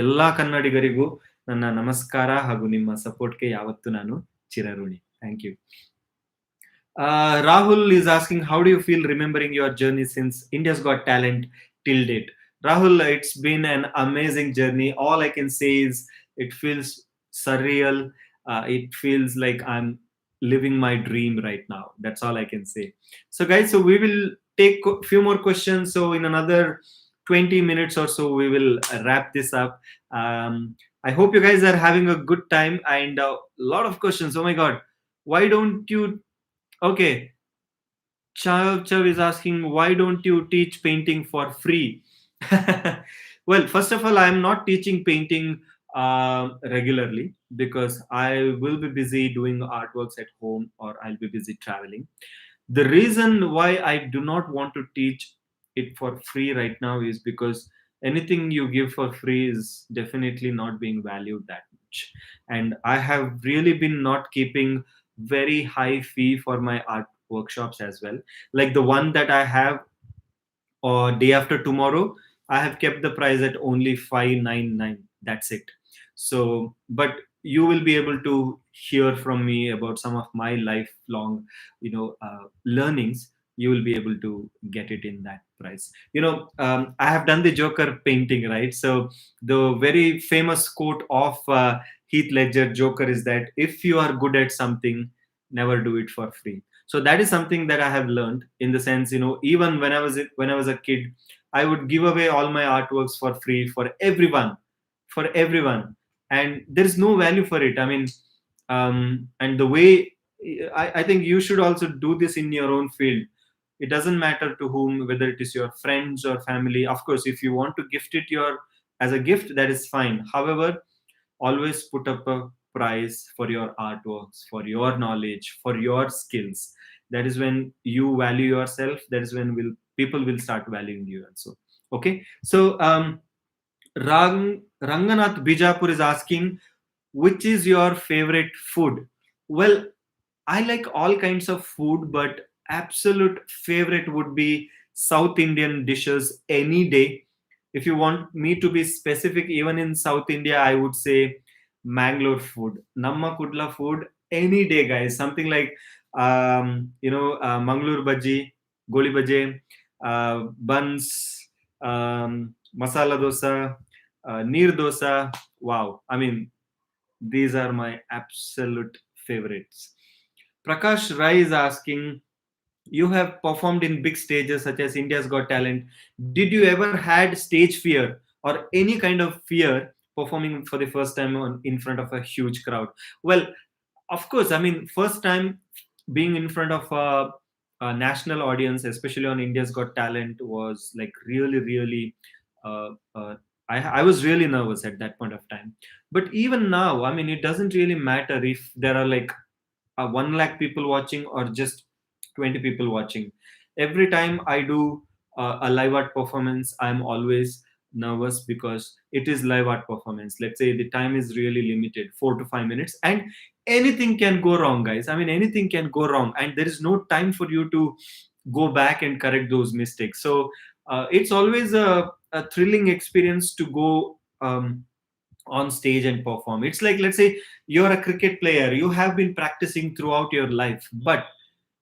ಎಲ್ಲಾ ಕನ್ನಡಿಗರಿಗೂ ನನ್ನ ನಮಸ್ಕಾರ ಹಾಗೂ ನಿಮ್ಮ ಸಪೋರ್ಟ್ಗೆ ಯಾವತ್ತು ನಾನು ಚಿರಋಣಿ. Thank you. Rahul is asking, how do you feel remembering your journey since India's Got Talent till date? Rahul, it's been an amazing journey. All I can say is it feels surreal. It feels like I'm living my dream right now. That's all I can say. So, guys, so we will take a few more questions. So, in another 20 minutes or so, we will wrap this up. I hope you guys are having a good time and a lot of questions. Oh my God. Why don't you Okay, Chav is asking, why don't you teach painting for free? Well, first of all, I am not teaching painting regularly because I will be busy doing artworks at home or I'll be busy traveling. The reason why I do not want to teach it for free right now is because anything you give for free is definitely not being valued that much. And I have really been not keeping very high fee for my art workshops as well. Like the one that I have or day after tomorrow, I have kept the price at only 599. That's it. So but you will be able to hear from me about some of my lifelong, learnings. You will be able to get it in that price. I have done the Joker painting, right? So the very famous quote of Heath Ledger Joker is that if you are good at something, never do it for free. So that is something that I have learned, in the sense, even when I was a kid, I would give away all my artworks for free for everyone, and there is no value for it. I mean, and the way, I think you should also do this in your own field. It doesn't matter to whom, whether it is your friends or family. Of course, if you want to gift it your as a gift, that is fine. However, always put up a price for your artworks, for your knowledge, for your skills. That is when you value yourself. That is when will people will start valuing you also. Okay, so Ranganath Bijapur is asking, which is your favorite food? Well, I like all kinds of food, but absolute favorite would be South Indian dishes any day. If you want me to be specific, even in South India, I would say Mangalore food, Namma Kudla food any day, guys. Something like, Mangalore bhaji, goli bhaji, buns, masala dosa, neer dosa. Wow. I mean, these are my absolute favorites. Prakash Rai is asking, you have performed in big stages such as India's Got Talent. Did you ever had stage fear or any kind of fear performing for the first time in front of a huge crowd? Well, of course. I mean, first time being in front of a national audience, especially on India's Got Talent, was like really, really. Uh, uh, I was really nervous at that point of time. But even now, I mean, it doesn't really matter if there are like 1 lakh people watching or just 20 people watching. Every time I do a live art performance, I'm always nervous because it is live art performance. Let's say the time is really limited, 4 to 5 minutes, and anything can go wrong, guys. I mean, anything can go wrong, and there is no time for you to go back and correct those mistakes. So it's always a thrilling experience to go on stage and perform. It's like, let's say you're a cricket player, you have been practicing throughout your life, but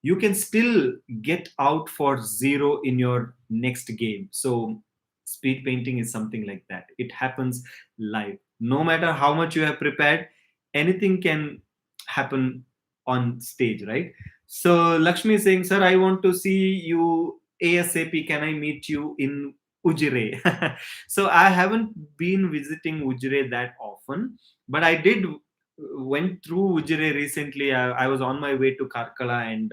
you can still get out for zero in your next game. So speed painting is something like that. It happens live. No matter how much you have prepared, anything can happen on stage, right? So Lakshmi is saying, sir, I want to see you ASAP. Can I meet you in Ujire? So I haven't been visiting Ujire that often, but I did went through Ujire recently. I was on my way to Karkala, and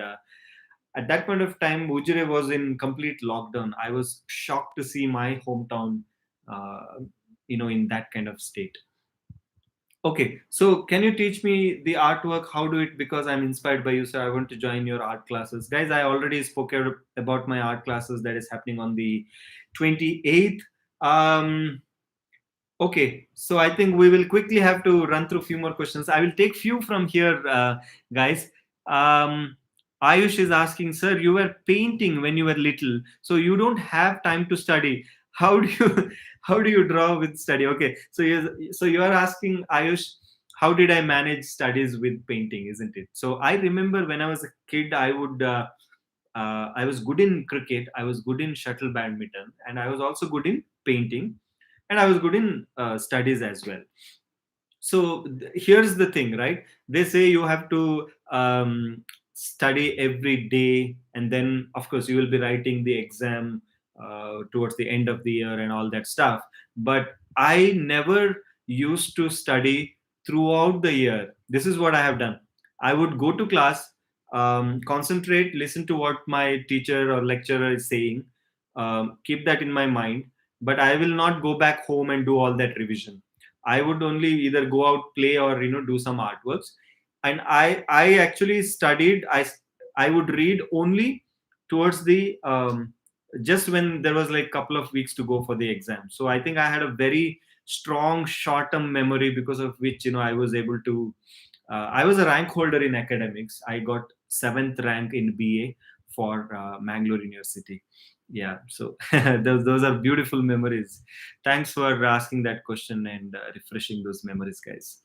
at that point of time, Ujire was in complete lockdown. I was shocked to see my hometown, uh, in that kind of state. Okay, so can you teach me the artwork? How do it? Because I'm inspired by you, so I want to join your art classes, guys. I already spoke about my art classes that is happening on the 28th. Um, Okay, so I think we will quickly have to run through a few more questions. I will take few from here, guys. Um, Ayush is asking, sir, you were painting when you were little, so you don't have time to study. How do you how do you draw with study? Okay, so you are asking, Ayush, how did I manage studies with painting, isn't it? So I remember when I was a kid, I was good in cricket, I was good in shuttle badminton, and I was also good in painting, and I was good in studies as well. So here's the thing, right? They say you have to study every day, and then of course you will be writing the exam towards the end of the year and all that stuff. But I never used to study throughout the year. This is what I have done. I would go to class, concentrate, listen to what my teacher or lecturer is saying, keep that in my mind, but I will not go back home and do all that revision. I would only either go out, play, or do some artworks. And I actually studied. I would read only towards the just when there was like couple of weeks to go for the exam. So I think I had a very strong short-term memory, because of which I was able to. I was a rank holder in academics. I got seventh rank in BA for Mangalore University. Yeah, so those are beautiful memories. Thanks for asking that question and refreshing those memories, guys.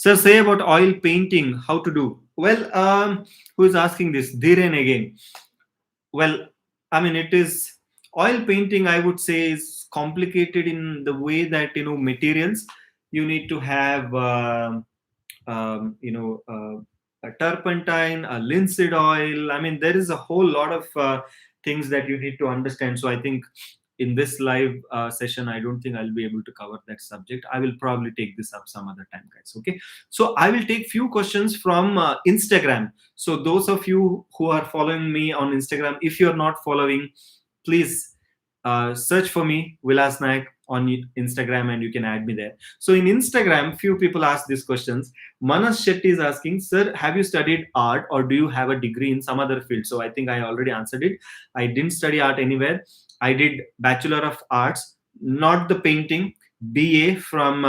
Sir, say about oil painting, how to do? Well, who is asking this? Dhiren again. Well, I mean, it is oil painting, I would say, is complicated in the way that, materials you need to have, a turpentine, a linseed oil. I mean, there is a whole lot of things that you need to understand. So I think in this live session, I don't think I'll be able to cover that subject. I will probably take this up some other time, guys. Okay. So I will take few questions from Instagram. So those of you who are following me on Instagram, if you're not following, please search for me, Vilas Nayak, on Instagram, and you can add me there. So in Instagram, few people ask these questions. Manas Shetty is asking, sir, have you studied art or do you have a degree in some other field? So I think I already answered it. I didn't study art anywhere. I did Bachelor of Arts, not the painting, BA from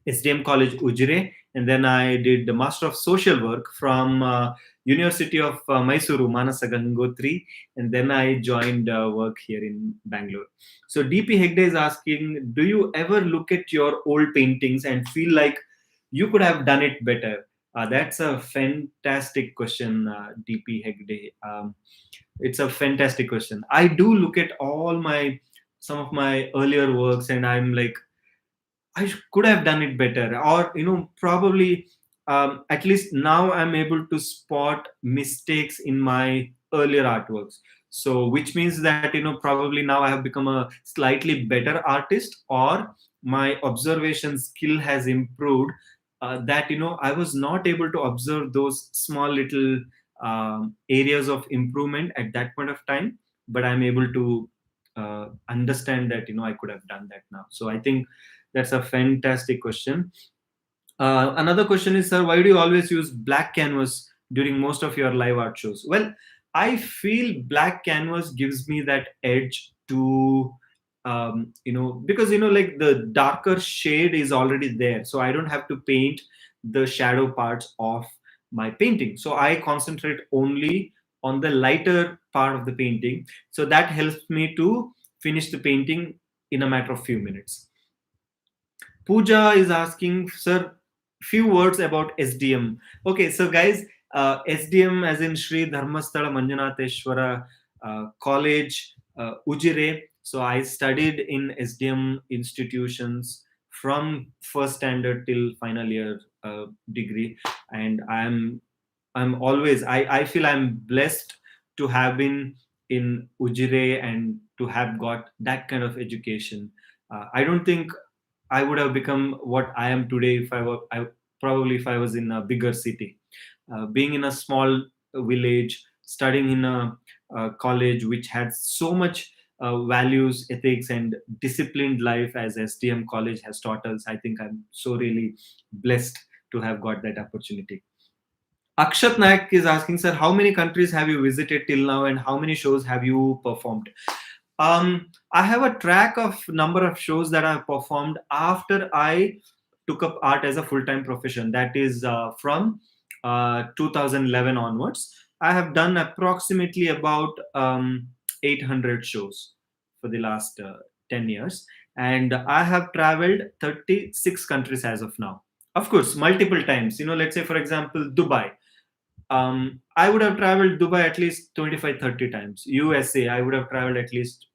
SDM College Ujire, and then I did the Master of Social Work from University of Mysuru, Manasa Gangotri, and then I joined work here in Bangalore. So DP Hegde is asking, do you ever look at your old paintings and feel like you could have done it better? That's a fantastic question, DP Hegde. It's a fantastic question. I do look at all my some of my earlier works, and I'm like, could have done it better, or probably at least now I'm able to spot mistakes in my earlier artworks. So which means that probably now I have become a slightly better artist, or my observation skill has improved. That I was not able to observe those small little areas of improvement at that point of time, but I'm able to understand that I could have done that now. So I think that's a fantastic question. Another question is, sir, why do you always use black canvas during most of your live art shows? Well, I feel black canvas gives me that edge to, because, like the darker shade is already there. So I don't have to paint the shadow parts of my painting. So I concentrate only on the lighter part of the painting. So that helps me to finish the painting in a matter of few minutes. Pooja is asking, sir, few words about SDM. Okay, so guys, SDM as in Sri Dharmasthala Manjunatheshwara College, Ujire. So I studied in SDM institutions from first standard till final year degree, and I'm always I feel I'm blessed to have been in Ujire and to have got that kind of education. I don't think I would have become what I am today if probably if I was in a bigger city. Being in a small village, studying in a college which had so much values, ethics, and disciplined life as SDM College has taught us, I think I'm so really blessed to have got that opportunity. Akshat Nayak is asking, sir, how many countries have you visited till now and how many shows have you performed? I have a track of number of shows that I've performed after I took up art as a full-time profession. That is from 2011 onwards. I have done approximately about 800 shows for the last 10 years. And I have traveled 36 countries as of now. Of course, multiple times. Let's say, for example, Dubai. I would have traveled Dubai at least 25, 30 times. USA, I would have traveled at least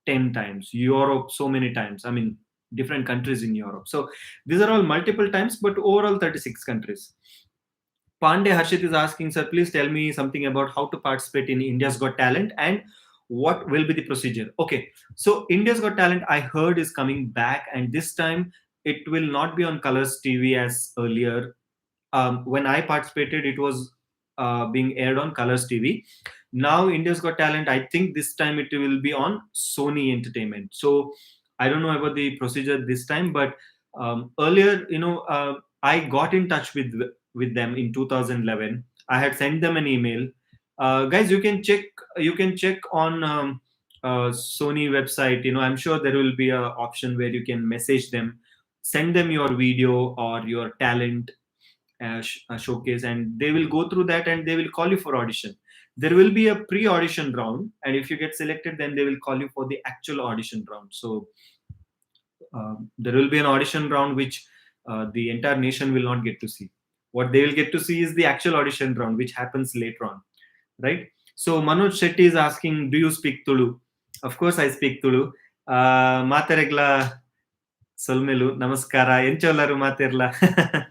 10 times. Europe, so many times. I mean, different countries in Europe. So these are all multiple times, but overall 36 countries. Pandey Harshit is asking, sir, please tell me something about how to participate in India's Got Talent and what will be the procedure. Okay, so India's Got Talent, I heard, is coming back, and this time it will not be on Colors TV as earlier. When I participated, it was being aired on Colors TV. Now India's Got Talent, I think this time it will be on Sony Entertainment. So I don't know about the procedure this time, but earlier, I got in touch with them in 2011. I had sent them an email. Guys, you can check. You can check on Sony website. I'm sure there will be a option where you can message them, send them your video or your talent showcase, and they will go through that and they will call you for audition. There will be a pre-audition round, and if you get selected, then they will call you for the actual audition round. So there will be an audition round which the entire nation will not get to see. What they will get to see is the actual audition round, which happens later on, right? So Manoj Shetty is asking, do you speak Tulu? Of course, I speak Tulu. Materegla Solmelu, Namaskara, Encholaru Materla.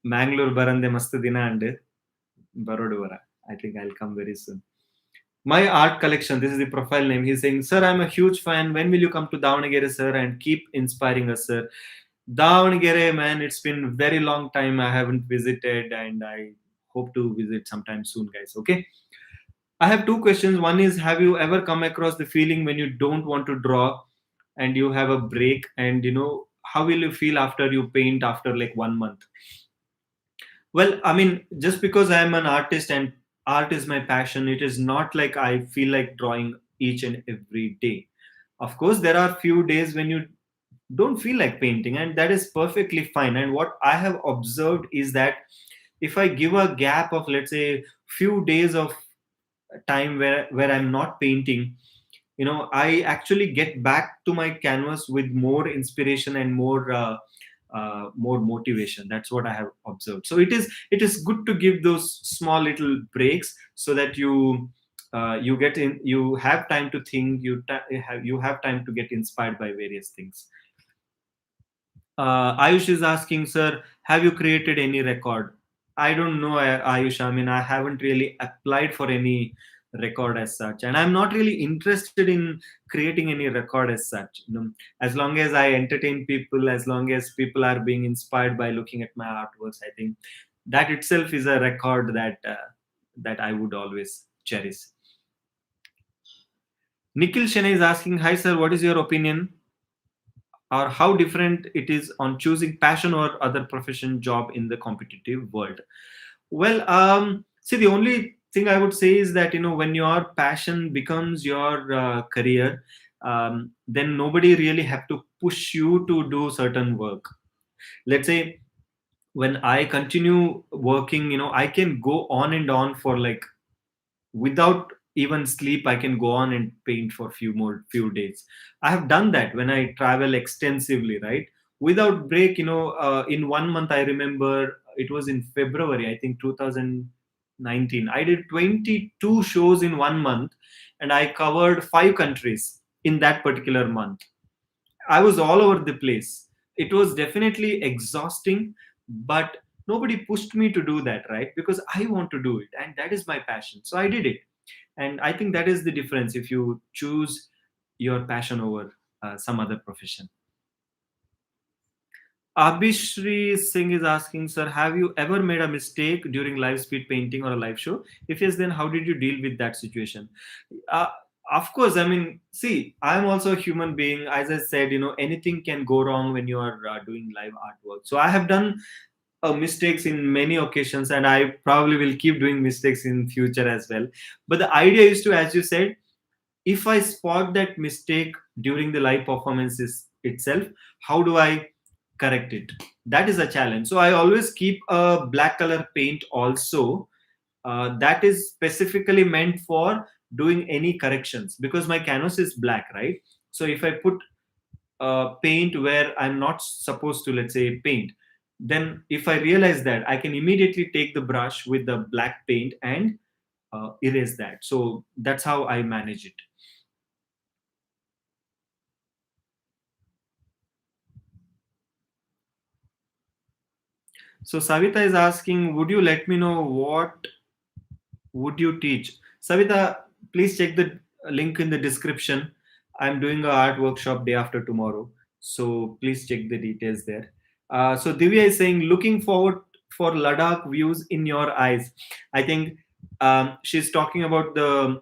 Mangalore Barande Mastu Dina and Baroduvara. I think I'll come very soon. My art collection, this is the profile name. He's saying, Sir, I'm a huge fan. When will you come to Davangere, sir, and keep inspiring us, sir? Davangere, man, it's been very long time I haven't visited, and I hope to visit sometime soon, guys. Okay. I have two questions. One is, have you ever come across the feeling when you don't want to draw and you have a break, and how will you feel after you paint after like 1 month? Well, I mean, just because I am an artist and art is my passion, it is not like I feel like drawing each and every day. Of course, there are few days when you don't feel like painting, and that is perfectly fine. And what I have observed is that if I give a gap of, let's say, few days of time where I'm not painting, I actually get back to my canvas with more inspiration and more motivation. That's what I have observed. So it is good to give those small little breaks, so that you get in, you have time to think, you have time to get inspired by various things. Ayush is asking, sir, have you created any record? I don't know, Ayush. I mean, I haven't really applied for any record as such, and I'm not really interested in creating any record as such. As long as I entertain people, as long as people are being inspired by looking at my artworks, I think that itself is a record that I would always cherish. Nikhil Shena is asking, hi sir, what is your opinion or how different it is on choosing passion or other profession job in the competitive world? Well, see, the only thing I would say is that when your passion becomes your career, then nobody really have to push you to do certain work. Let's say when I continue working, I can go on and on for like, without even sleep, I can go on and paint for few days. I have done that when I travel extensively, right? Without break, in 1 month, I remember it was in February, I think 2019, I did 22 shows in 1 month, and I covered 5 countries in that particular month. I was all over the place. It was definitely exhausting, but nobody pushed me to do that, right? Because I want to do it, and that is my passion. So I did it. And I think that is the difference if you choose your passion over some other profession. Abhishri Singh is asking, sir, have you ever made a mistake during live speed painting or a live show? If yes, then how did you deal with that situation? Uh, of course, I mean, see, I'm also a human being. As I said, anything can go wrong when you are doing live artwork. So I have done mistakes in many occasions, and I probably will keep doing mistakes in future as well. But the idea is to, as you said, if I spot that mistake during the live performances itself, how do I correct it? That is a challenge. So I always keep a black color paint also, that is specifically meant for doing any corrections, because my canvas is black, right? So if I put paint where I'm not supposed to, let's say, paint, then if I realize that, I can immediately take the brush with the black paint and erase that. So that's how I manage it. So Savita is asking, would you let me know what would you teach? Savita, please check the link in the description. I'm doing a art workshop day after tomorrow, so please check the details there. So Divya is saying, looking forward for Ladakh views in your eyes. I think she's talking about the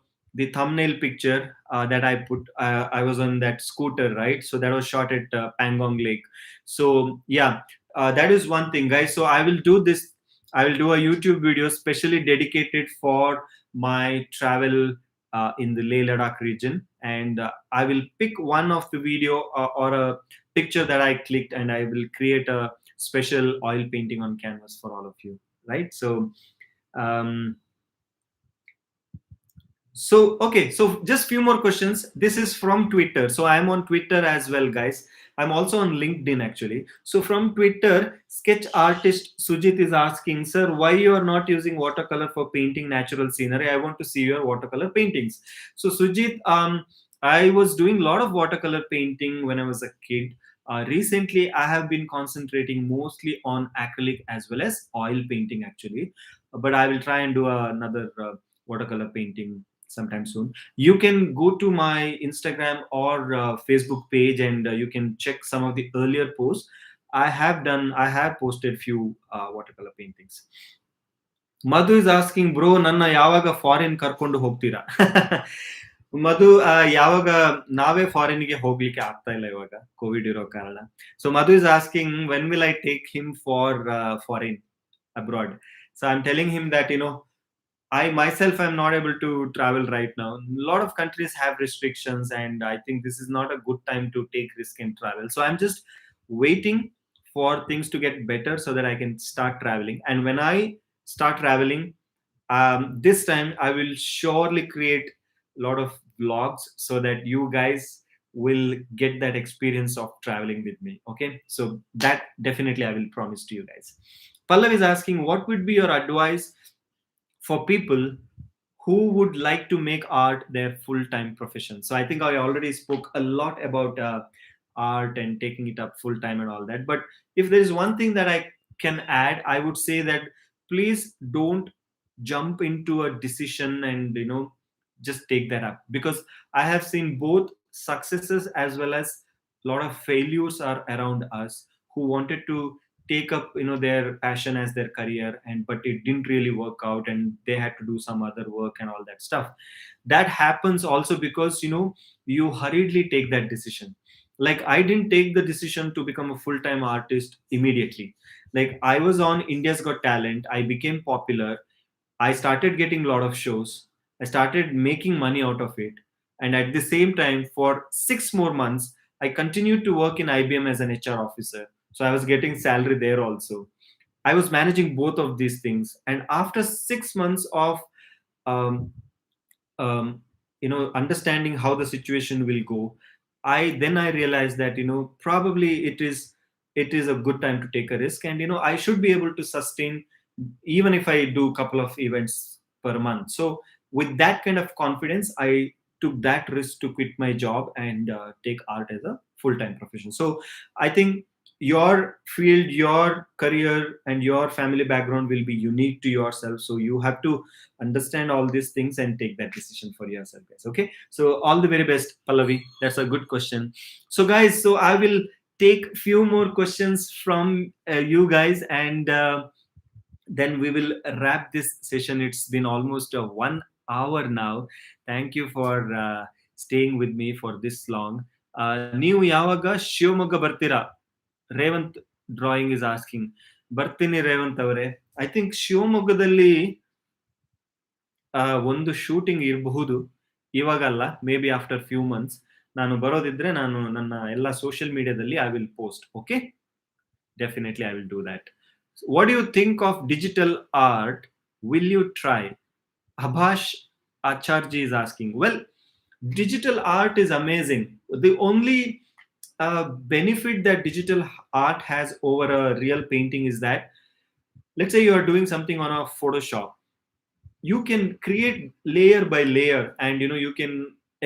thumbnail picture that I put. I was on that scooter, right? So that was shot at Pangong Lake. So yeah, that is one thing, guys. So I will do this. I will do a YouTube video specially dedicated for my travel in the Leh Ladakh region, and I will pick one of the video or a picture that I clicked, and I will create a special oil painting on canvas for all of you. Right? So. Um, so okay, so just few more questions. This is from Twitter. So I'm on Twitter as well, guys. I'm also on LinkedIn actually. So from Twitter, sketch artist Sujit is asking, sir, why you are not using watercolor for painting natural scenery? I want to see your watercolor paintings. So Sujit, I was doing a lot of watercolor painting when I was a kid. Recently, I have been concentrating mostly on acrylic as well as oil painting actually. But I will try and do another watercolor painting sometime soon. You can go to my Instagram or Facebook page, and you can check some of the earlier posts. I have posted few watercolor paintings. Madhu is asking, bro, ನನ್ನ ಯಾವಾಗ foreign ಕರ್ಕೊಂಡು ಹೋಗ್ತೀರಾ? ಮಧು, ಯಾವಾಗ ನಾವೇ ಫಾರಿನ್ಗೆ ಹೋಗ್ಲಿಕ್ಕೆ ಆಗ್ತಾ ಇಲ್ಲ ಇವಾಗ ಕೋವಿಡ್ ಇರೋ ಕಾರಣ. So Madhu is asking, when will I take him for foreign abroad? So I'm telling him that, I myself am not able to travel right now. A lot of countries have restrictions, and I think this is not a good time to take risk and travel. So I'm just waiting for things to get better so that I can start traveling. And when I start traveling, this time I will surely create a lot of vlogs so that you guys will get that experience of traveling with me. Okay, so that definitely I will promise to you guys. Pallav is asking, what would be your advice for people who would like to make art their full-time profession? So I think I already spoke a lot about art and taking it up full-time and all that. But if there is one thing that I can add, I would say that please don't jump into a decision and just take that up, because I have seen both successes as well as a lot of failures are around us, who wanted to take up their passion as their career, and but it didn't really work out and they had to do some other work and all that stuff. That happens also because you hurriedly take that decision. Like, I didn't take the decision to become a full-time artist immediately. Like, I was on India's Got Talent, I became popular, I started getting a lot of shows. I started making money out of it. And at the same time, for 6 more months, I continued to work in IBM as an HR officer. So I was getting salary there also. I was managing both of these things. And after 6 months of um, um, understanding how the situation will go, I realized that probably it is a good time to take a risk, and I should be able to sustain even if I do a couple of events per month. So with that kind of confidence, I took that risk to quit my job and take art as a full-time profession. So I think your field, your career, and your family background will be unique to yourself, so you have to understand all these things and take that decision for yourself, guys. Okay, so all the very best, Pallavi. That's a good question. So guys, so I will take few more questions from you guys, and then we will wrap this session. It's been almost 1 hour now. Thank you for staying with me for this long. ನೀವು ಯಾವಾಗ ಶಿವಮೊಗ್ಗ ಬರ್ತೀರಾ? Revanth drawing is asking. ಬರ್ತೀನಿ ರೇವಂತ್ ಅವರೇ. I think ಶಿವಮೊಗ್ಗದಲ್ಲಿ ಒಂದು shooting ಇರಬಹುದು. ಇವಾಗಲ್ಲ, maybe after few months. ನಾನು ಬರೋದಿದ್ರೆ ನಾನು ನನ್ನ ಎಲ್ಲ ಸೋಷಿಯಲ್ ಮೀಡಿಯಾದಲ್ಲಿ I will post. Okay, definitely I will do that. What do you think of digital art? Will you try? Abhash Acharji is asking. Well, digital art is amazing. The only benefit that digital art has over a real painting is that, let's say you are doing something on a Photoshop, you can create layer by layer, and you can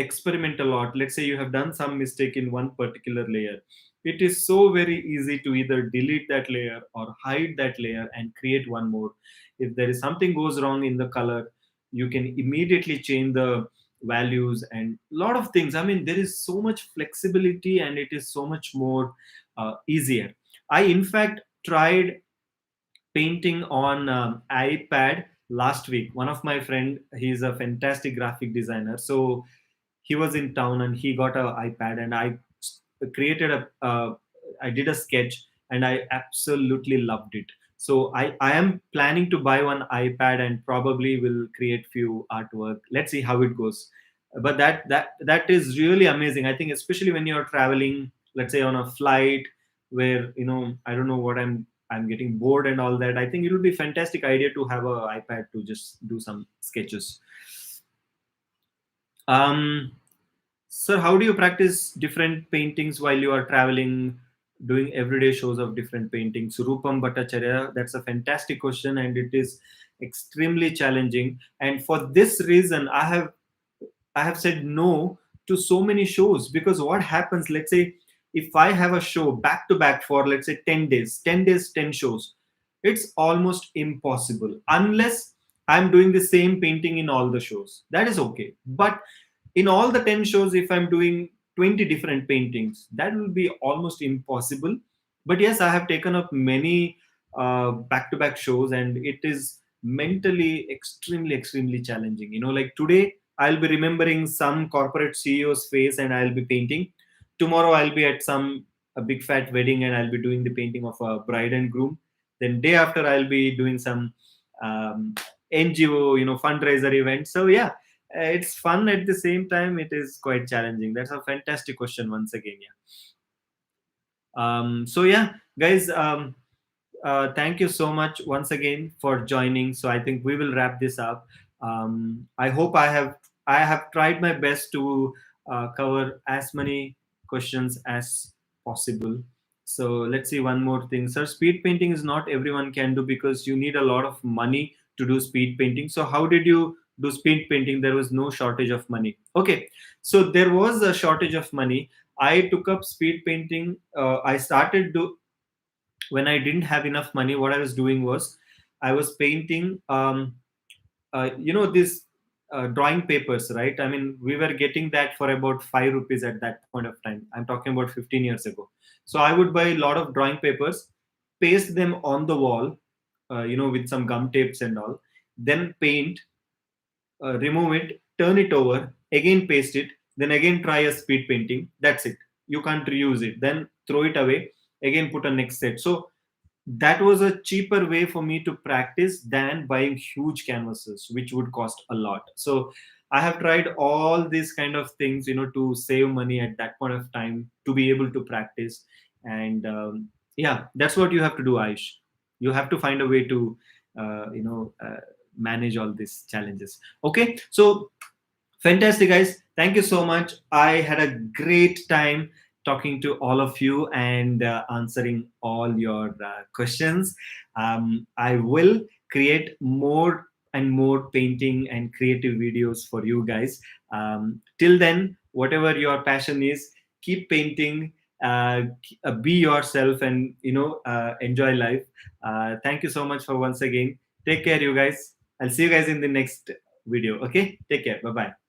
experiment a lot. Let's say you have done some mistake in one particular layer. It is so very easy to either delete that layer or hide that layer and create one more. If there is something goes wrong in the color, you can immediately change the values and lot of things. I mean, there is so much flexibility and it is so much more easier. I in fact tried painting on iPad last week. One of my friend, he's a fantastic graphic designer, so he was in town and he got a iPad, and I created I did a sketch, and I absolutely loved it. So I am planning to buy one iPad and probably will create few artwork. Let's see how it goes. But that is really amazing. I think especially when you're traveling, let's say on a flight where I don't know what I'm getting bored and all that. I think it would be a fantastic idea to have a iPad to just do some sketches. Um, Sir, how do you practice different paintings while you are traveling, doing everyday shows of different paintings? Rupam Bhattacharya, that's a fantastic question, and it is extremely challenging. And for this reason, I have said no to so many shows, because what happens, let's say, if I have a show back to back for, let's say, 10 days, 10 days, 10 shows, it's almost impossible unless I'm doing the same painting in all the shows. That is okay. But in all the 10 shows, if I'm doing 20 different paintings, that will be almost impossible. But yes, I have taken up many back to back shows, and it is mentally extremely challenging. Like today, I'll be remembering some corporate CEO's face and I'll be painting. Tomorrow, I'll be at some a big fat wedding and I'll be doing the painting of a bride and groom. Then day after, I'll be doing some um, NGO, fundraiser event. So yeah, it's fun at the same time. It is quite challenging. That's a fantastic question once again. Yeah. So yeah, guys. Thank you so much once again for joining. So I think we will wrap this up. I hope I have tried my best to cover as many questions as possible. So let's see one more thing, sir. Speed painting is not everyone can do because you need a lot of money to do speed painting. So how did you do speed painting? There was no shortage of money. Okay, so there was a shortage of money. I took up speed painting. I started do when I didn't have enough money. What I was doing was I was painting, these drawing papers, right? I mean, we were getting that for about 5 rupees at that point of time. I'm talking about 15 years ago. So I would buy a lot of drawing papers, paste them on the wall, with some gum tapes and all, then paint, remove it, turn it over, again paste it, then again try a speed painting. That's it. You can't reuse it. Then throw it away, again put a next set. So that was a cheaper way for me to practice than buying huge canvases, which would cost a lot. So I have tried all these kind of things, to save money at that point of time to be able to practice. And yeah, that's what you have to do, Aish. You have to find a way to, manage all these challenges. Okay, so fantastic, guys. Thank you so much. I had a great time talking to all of you and answering all your questions. I will create more and more painting and creative videos for you guys. Till then, whatever your passion is, keep painting. Be yourself and enjoy life. Thank you so much for once again. Take care, you guys. I'll see you guys in the next video. Okay, take care. Bye bye.